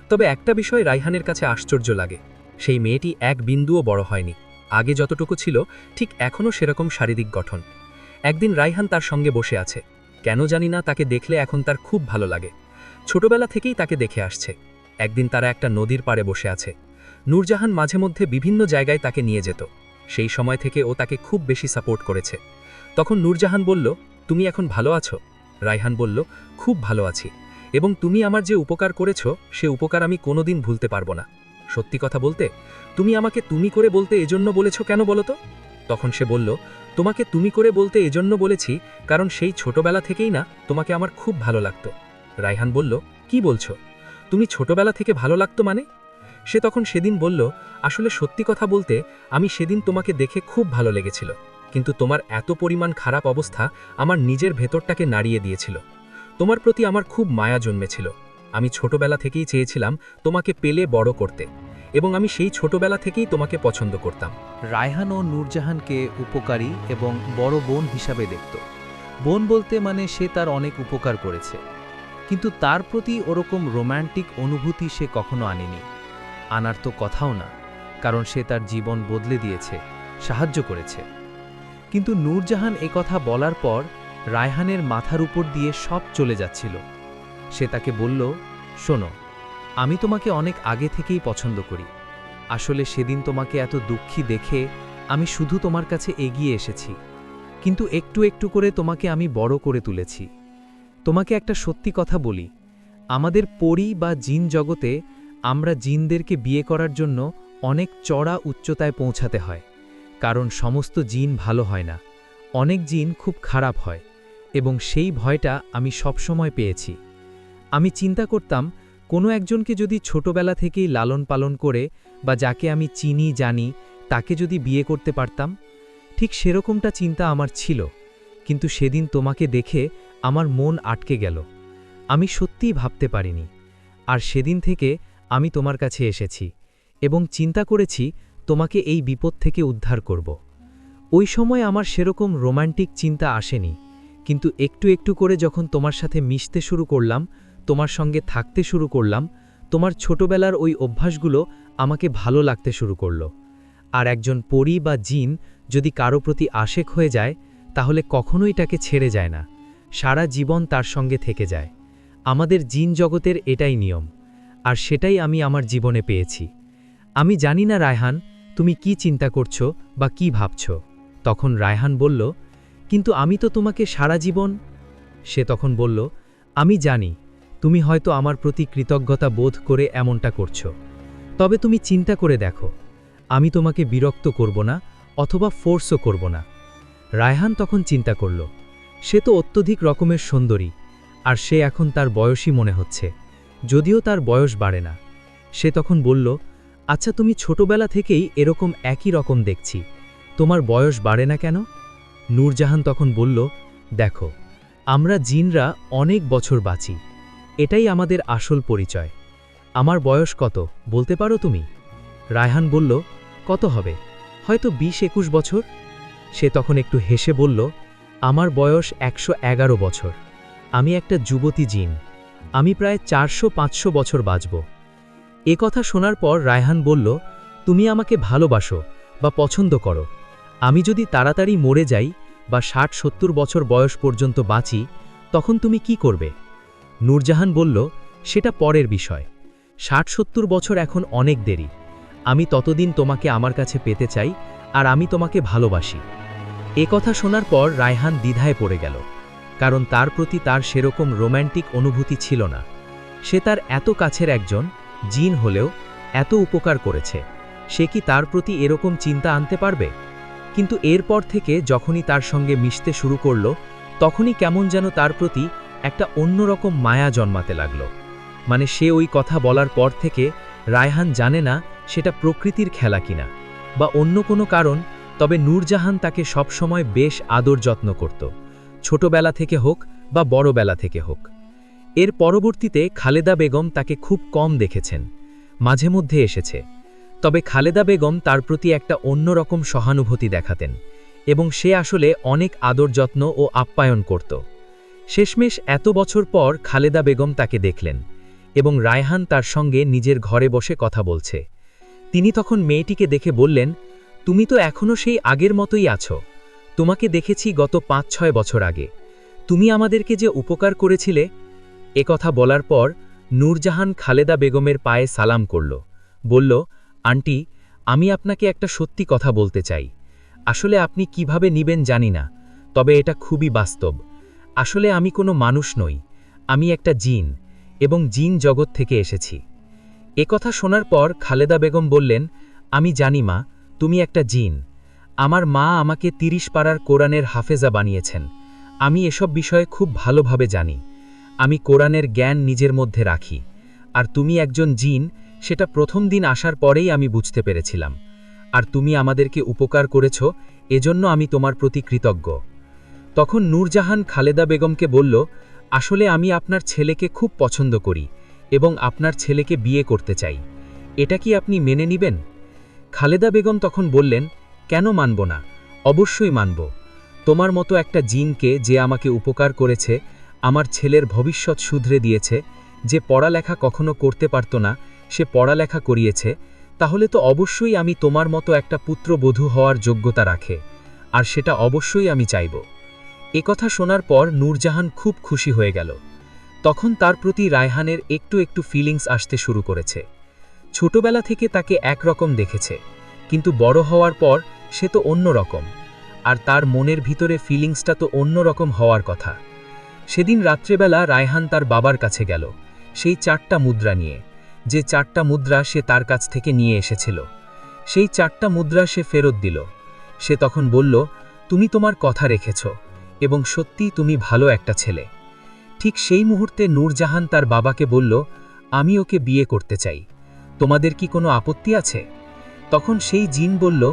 তবে একটা বিষয় রাইহানের কাছে আশ্চর্য লাগে, সেই মেয়েটি এক বিন্দুও বড় হয়নি। আগে যতটুকু ছিল ঠিক এখনও সেরকম শারীরিক গঠন। একদিন রাইহান তার সঙ্গে বসে আছে। কেন জানি না তাকে দেখলে এখন তার খুব ভালো লাগে। ছোটবেলা থেকেই তাকে দেখে আসছে। একদিন তারা একটা নদীর পাড়ে বসে আছে। নূরজাহান মাঝে মধ্যে বিভিন্ন জায়গায় তাকে নিয়ে যেত। সেই সময় থেকে ও তাকে খুব বেশি সাপোর্ট করেছে। তখন নূরজাহান বলল, তুমি এখন ভালো আছো? রাইহান বলল, খুব ভালো আছি, এবং তুমি আমার যে উপকার করেছো সে উপকার আমি কোনোদিন ভুলতে পারবো না। সত্যি কথা বলতে, তুমি আমাকে তুমি করে বলতে এজন্য বলেছো কেন বলো তো? তখন সে বলল, তোমাকে তুমি করে বলতে এজন্য বলেছি কারণ সেই ছোটবেলা থেকেই না তোমাকে আমার খুব ভালো লাগতো। রাইহান বলল, কি বলছো? তুমি ছোটবেলা থেকে ভালো লাগতো মানে? সে তখন সেদিন বলল, আসলে সত্যি কথা বলতে আমি সেদিন তোমাকে দেখে খুব ভালো লেগেছিল, কিন্তু তোমার এত পরিমাণ খারাপ অবস্থা আমার নিজের ভেতরটাকে নাড়িয়ে দিয়েছিল। তোমার প্রতি আমার খুব মায়া জন্মেছিল। আমি ছোটবেলা থেকেই চেয়েছিলাম তোমাকে পেলে বড় করতে, এবং আমি সেই ছোটবেলা থেকেই তোমাকে পছন্দ করতাম। রায়হান ও নূরজাহানকে উপকারী এবং বড় বোন হিসাবে দেখত। বোন বলতে মানে সে তার অনেক উপকার করেছে, কিন্তু তার প্রতি ওরকম রোম্যান্টিক অনুভূতি সে কখনো আনেনি। আনার তো কথাও না, কারণ সে তার জীবন বদলে দিয়েছে, সাহায্য করেছে। কিন্তু নূরজাহান একথা বলার পর রায়হানের মাথার উপর দিয়ে সব চলে যাচ্ছিল। সে তাকে বলল, শোনো, আমি তোমাকে অনেক আগে থেকেই পছন্দ করি। আসলে সেদিন তোমাকে এত দুঃখী দেখে আমি শুধু তোমার কাছে এগিয়ে এসেছি, কিন্তু একটু একটু করে তোমাকে আমি বড় করে তুলেছি। তোমাকে একটা সত্যি কথা বলি, আমাদের পরী বা জিন জগতে আমরা জিনদেরকে বিয়ে করার জন্য অনেক চড়া উচ্চতায় পৌঁছাতে হয়, কারণ সমস্ত জিন ভালো হয় না, অনেক জিন খুব খারাপ হয়, এবং সেই ভয়টা আমি সবসময় পেয়েছি। আমি চিন্তা করতাম কোনো একজনকে যদি ছোটবেলা থেকেই লালন পালন করে বা যাকে আমি চিনি জানি তাকে যদি বিয়ে করতে পারতাম। ঠিক সেরকমটা চিন্তা আমার ছিল, কিন্তু সেদিন তোমাকে দেখে আমার মন আটকে গেল। আমি সত্যিই ভাবতে পারিনি, আর সেদিন থেকে আমি তোমার কাছে এসেছি এবং চিন্তা করেছি তোমাকে এই বিপদ থেকে উদ্ধার করব। ওই সময় আমার সেরকম রোমান্টিক চিন্তা আসেনি, কিন্তু একটু একটু করে যখন তোমার সাথে মিশতে শুরু করলাম, তোমার সঙ্গে থাকতে শুরু করলাম, তোমার ছোটবেলার ওই অভ্যাসগুলো আমাকে ভালো লাগতে শুরু করলো। আর একজন পরী বা জিন যদি কারো প্রতি আশেক হয়ে যায়, তাহলে কখনোই তাকে ছেড়ে যায় না, সারা জীবন তার সঙ্গে থেকে যায়। আমাদের জিন জগতের এটাই নিয়ম, আর সেটাই আমি আমার জীবনে পেয়েছি। আমি জানি না রায়হান, তুমি কি চিন্তা করছো বা কি ভাবছো। তখন রায়হান বলল, কিন্তু আমি তো তোমাকে সারা জীবন। সে তখন বলল, আমি জানি তুমি হয়তো আমার প্রতি কৃতজ্ঞতা বোধ করে এমনটা করছো, তবে তুমি চিন্তা করে দেখো, আমি তোমাকে বিরক্ত করব না অথবা ফোর্সও করব না। রায়হান তখন চিন্তা করল, সে তো অত্যধিক রকমের সুন্দরী, আর সে এখন তার বয়সী মনে হচ্ছে, যদিও তার বয়স বাড়ে না। সে তখন বলল, আচ্ছা, তুমি ছোটবেলা থেকেই এরকম একই রকম দেখছি, তোমার বয়স বাড়ে না কেন? নূরজাহান তখন বলল, দেখো, আমরা জিনরা অনেক বছর বাঁচি, এটাই আমাদের আসল পরিচয়। আমার বয়স কত বলতে পারো তুমি? রায়হান বলল, কত হবে, হয়তো 20-21 বছর। সে তখন একটু হেসে বলল, আমার বয়স 111 বছর। আমি একটা যুবতী জিন, আমি প্রায় 400-500 বছর বাঁচব। এ কথা শোনার পর রায়হান বলল, তুমি আমাকে ভালোবাসো বা পছন্দ করো, আমি যদি তাড়াতাড়ি মরে যাই বা 60-70 বছর বয়স পর্যন্ত বাঁচি, তখন তুমি কি করবে? নূরজাহান বলল, সেটা পরের বিষয়, 60-70 বছর এখন অনেক দেরি, আমি ততদিন তোমাকে আমার কাছে পেতে চাই, আর আমি তোমাকে ভালোবাসি। এ কথা শোনার পর রায়হান দ্বিধায় পড়ে গেল, কারণ তার প্রতি তার সেরকম রোম্যান্টিক অনুভূতি ছিল না। সে তার এত কাছের একজন জিন হলেও এত উপকার করেছে, সে কি তার প্রতি এরকম চিন্তা আনতে পারবে? কিন্তু এরপর থেকে যখনই তার সঙ্গে মিশতে শুরু করল, তখনই কেমন যেন তার প্রতি একটা অন্যরকম মায়া জন্মাতে লাগল। মানে সে ওই কথা বলার পর থেকে রায়হান জানে না সেটা প্রকৃতির খেলা কিনা বা অন্য কোনো কারণ, তবে নূরজাহান তাকে সবসময় বেশ আদর যত্ন করত, ছোটবেলা থেকে হোক বা বড়বেলা থেকে হোক। এর পরবর্তীতে খালেদা বেগম তাকে খুব কম দেখেছেন, মাঝে মধ্যে এসেছে, তবে খালেদা বেগম তার প্রতি একটা অন্যরকম সহানুভূতি দেখাতেন এবং সে আসলে অনেক আদর যত্ন ও আপ্যায়ন করত। শেষমেশ এত বছর পর খালেদা বেগম তাকে দেখলেন এবং রায়হান তার সঙ্গে নিজের ঘরে বসে কথা বলছে। তিনি তখন মেয়েটিকে দেখে বললেন, তুমি তো এখনও সেই আগের মতোই আছো, তোমাকে দেখেছি গত 5-6 বছর আগে, তুমি আমাদেরকে যে উপকার করেছিলে। একথা বলার পর নূরজাহান খালেদা বেগমের পায়ে সালাম করল, বলল, আন্টি, আমি আপনাকে একটা সত্যি কথা বলতে চাই। আসলে আপনি কিভাবে নিবেন জানি না, তবে এটা খুবই বাস্তব। আসলে আমি কোনো মানুষ নই, আমি একটা জিন, এবং জিন জগৎ থেকে এসেছি। একথা শোনার পর খালেদা বেগম বললেন, আমি জানি মা, তুমি একটা জিন। আমার মা আমাকে 30 পারার কোরআনের হাফেজা বানিয়েছেন, আমি এসব বিষয়ে খুব ভালোভাবে জানি। আমি কোরআনের জ্ঞান নিজের মধ্যে রাখি, আর তুমি একজন জিন সেটা প্রথম দিন আসার পরেই আমি বুঝতে পেরেছিলাম। আর তুমি আমাদেরকে উপকার করেছ, এজন্য আমি তোমার প্রতি কৃতজ্ঞ। তখন নূরজাহান খালেদা বেগমকে বলল, আসলে আমি আপনার ছেলেকে খুব পছন্দ করি এবং আপনার ছেলেকে বিয়ে করতে চাই, এটা কি আপনি মেনে নিবেন? খালেদা বেগম তখন বললেন, কেন মানব না, অবশ্যই মানব। তোমার মতো একটা জিনকে, যে আমাকে উপকার করেছে, আমার ছেলের ভবিষ্যৎ শুধরে দিয়েছে, যে পড়ালেখা কখনো করতে পারত না সে পড়ালেখা করিয়েছে, তাহলে তো অবশ্যই আমি তোমার মতো একটা পুত্রবধূ হওয়ার যোগ্যতা রাখে। আর সেটা অবশ্যই আমি চাইব। একথা শোনার পর নূরজাহান খুব খুশি হয়ে গেল। তখন তার প্রতি রায়হানের একটু একটু ফিলিংস আসতে শুরু করেছে। ছোটবেলা থেকে তাকে একরকম দেখেছে, কিন্তু বড় হওয়ার পর সে তো অন্য রকম, আর তার মনের ভিতরে ফিলিংসটা তো অন্য রকম হওয়ার কথা। সেদিন রাত্রেবেলা রায়হান তার বাবার কাছে গেল, সেই 4টা মুদ্রা নিয়ে, যে 4টা মুদ্রা সে তার কাছ থেকে নিয়ে এসেছিল। সেই 4টা মুদ্রা সে ফেরত দিল। সে তখন বলল, তুমি তোমার কথা রেখেছ, এবং সত্যিই তুমি ভালো একটা ছেলে। ঠিক সেই মুহূর্তে নূরজাহান তার বাবাকে বলল, আমি ওকে বিয়ে করতে চাই, তোমাদের কি কোনো আপত্তি আছে? তখন সেই জিন বলল,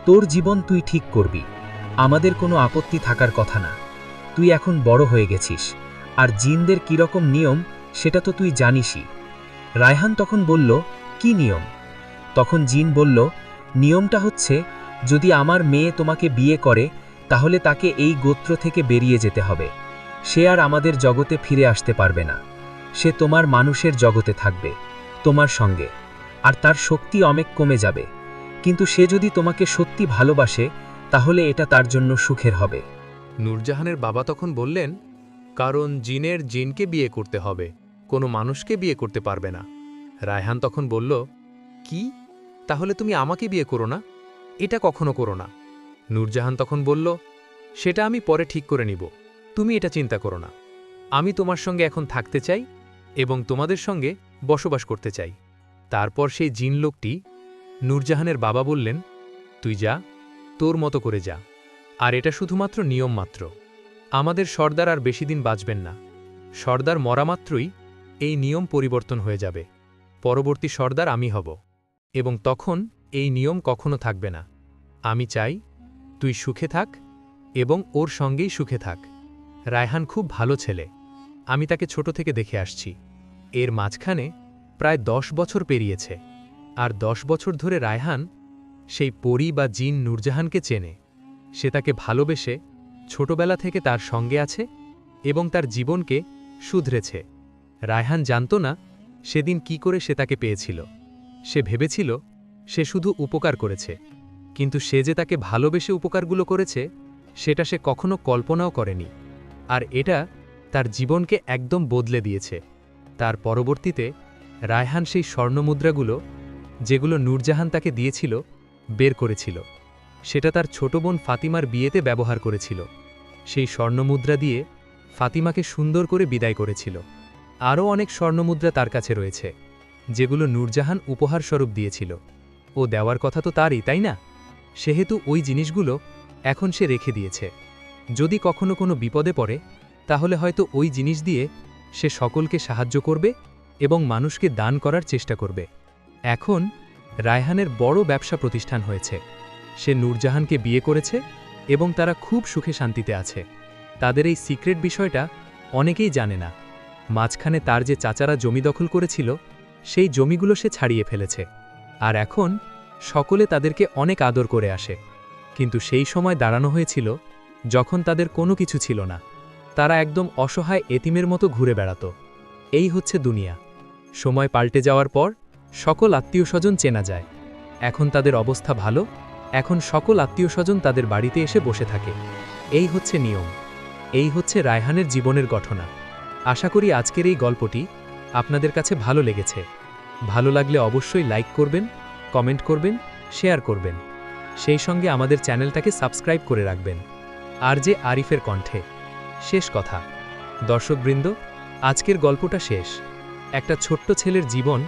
তোর জীবন তুই ঠিক করবি, আমাদের কোনো আপত্তি থাকার কথা না। তুই এখন বড় হয়ে গেছিস, আর জিনদের কীরকম নিয়ম সেটা তো তুই জানিসই। রায়হান তখন বলল, কি নিয়ম? তখন জিন বলল, নিয়মটা হচ্ছে, যদি আমার মেয়ে তোমাকে বিয়ে করে তাহলে তাকে এই গোত্র থেকে বেরিয়ে যেতে হবে। সে আর আমাদের জগতে ফিরে আসতে পারবে না। সে তোমার মানুষের জগতে থাকবে, তোমার সঙ্গে, আর তার শক্তি অনেক কমে যাবে। কিন্তু সে যদি তোমাকে সত্যি ভালোবাসে তাহলে এটা তার জন্য সুখের হবে। নূরজাহানের বাবা তখন বললেন, কারণ জিনের জিনকে বিয়ে করতে হবে, কোনো মানুষকে বিয়ে করতে পারবে না। রায়হান তখন বলল, কি? তাহলে তুমি আমাকে বিয়ে করো না? এটা কখনো করো না। নূরজাহান তখন বলল, সেটা আমি পরে ঠিক করে নিব, তুমি এটা চিন্তা করো না। আমি তোমার সঙ্গে এখন থাকতে চাই এবং তোমাদের সঙ্গে বসবাস করতে চাই। তারপর সেই জিন লোকটি নূরজাহানের বাবা বললেন, তুই যা, তোর মতো করে যা, আর এটা শুধুমাত্র নিয়ম মাত্র। আমাদের সর্দার আর বেশি দিন বাঁচবেন না। সর্দার মরা মাত্রই এই নিয়ম পরিবর্তন হয়ে যাবে। পরবর্তী সর্দার আমি হব, এবং তখন এই নিয়ম কখনো থাকবে না। আমি চাই তুই সুখে থাক এবং ওর সঙ্গেই সুখে থাক। রায়হান খুব ভালো ছেলে, আমি তাকে ছোট থেকে দেখে আসছি। এর মাঝখানে প্রায় 10 বছর পেরিয়েছে, আর 10 বছর ধরে রায়হান সেই পরী বা জিন নূরজাহানকে চেনে। সে তাকে ভালোবেসে ছোটবেলা থেকে তার সঙ্গে আছে এবং তার জীবনকে শুধরেছে। রায়হান জানত না সেদিন কি করে সে তাকে পেয়েছিল। সে ভেবেছিল সে শুধু উপকার করেছে, কিন্তু সে যে তাকে ভালোবেসে উপকারগুলো করেছে সেটা সে কখনো কল্পনাও করেনি। আর এটা তার জীবনকে একদম বদলে দিয়েছে। তার পরবর্তীতে রায়হান সেই স্বর্ণমুদ্রাগুলো, যেগুলো নূরজাহান তাকে দিয়েছিল, বের করেছিল। সেটা তার ছোট বোন ফাতিমার বিয়েতে ব্যবহার করেছিল। সেই স্বর্ণমুদ্রা দিয়ে ফাতিমাকে সুন্দর করে বিদায় করেছিল। আরও অনেক স্বর্ণমুদ্রা তার কাছে রয়েছে, যেগুলো নূরজাহান উপহারস্বরূপ দিয়েছিল। ও দেওয়ার কথা তো তারই, তাই না? সেহেতু ওই জিনিসগুলো এখন সে রেখে দিয়েছে। যদি কখনো কোনো বিপদে পড়ে তাহলে হয়তো ওই জিনিস দিয়ে সে সকলকে সাহায্য করবে এবং মানুষকে দান করার চেষ্টা করবে। এখন রায়হানের বড় ব্যবসা প্রতিষ্ঠান হয়েছে। সে নূরজাহানকে বিয়ে করেছে এবং তারা খুব সুখে শান্তিতে আছে। তাদের এই সিক্রেট বিষয়টা অনেকেই জানে না। মাঝখানে তার যে চাচারা জমি দখল করেছিল, সেই জমিগুলো সে ছাড়িয়ে ফেলেছে, আর এখন সকলে তাদেরকে অনেক আদর করে আসে। কিন্তু সেই সময় দাঁড়ানো হয়েছিল যখন তাদের কোনো কিছু ছিল না। তারা একদম অসহায় এতিমের মতো ঘুরে বেড়াত। এই হচ্ছে দুনিয়া। সময় পাল্টে যাওয়ার পর সকল আত্মীয়স্বজন চেনা যায়। এখন তাদের অবস্থা ভালো, এখন সকল আত্মীয়স্বজন তাদের বাড়িতে এসে বসে থাকে। এই হচ্ছে নিয়ম। এই হচ্ছে রায়হানের জীবনের ঘটনা। আশা করি আজকের এই গল্পটি আপনাদের কাছে ভালো লেগেছে। ভালো লাগলে অবশ্যই লাইক করবেন, কমেন্ট করবেন, শেয়ার করবেন। সেই সঙ্গে আমাদের চ্যানেলটাকে সাবস্ক্রাইব করে রাখবেন। আর যে আরিফের কণ্ঠে। শেষ কথা, দর্শকবৃন্দ, আজকের গল্পটা শেষ। একটা ছোট্ট ছেলের জীবন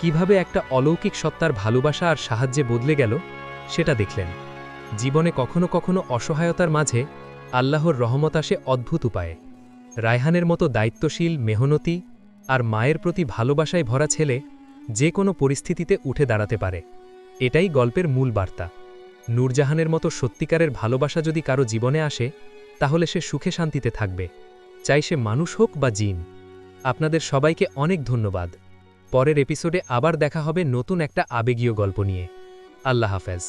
কিভাবে একটা অলৌকিক সত্তার ভালোবাসা আর সাহায্যে বদলে গেল সেটা দেখলেন। জীবনে কখনো কখনো অসহায়তার মাঝে আল্লাহর রহমত আসে অদ্ভুত উপায়ে। রায়হানের মতো দায়িত্বশীল, মেহনতি আর মায়ের প্রতি ভালোবাসায় ভরা ছেলে যে কোনো পরিস্থিতিতে উঠে দাঁড়াতে পারে। এটাই গল্পের মূল বার্তা। নূরজাহানের মতো সত্যিকারের ভালোবাসা যদি কারো জীবনে আসে তাহলে সে সুখে শান্তিতে থাকবে, চাই সে মানুষ হোক বা জিন। আপনাদের সবাইকে অনেক ধন্যবাদ। পরের এপিসোডে আবার দেখা হবে নতুন একটা আবেগীয় গল্প নিয়ে। আল্লাহ হাফেজ।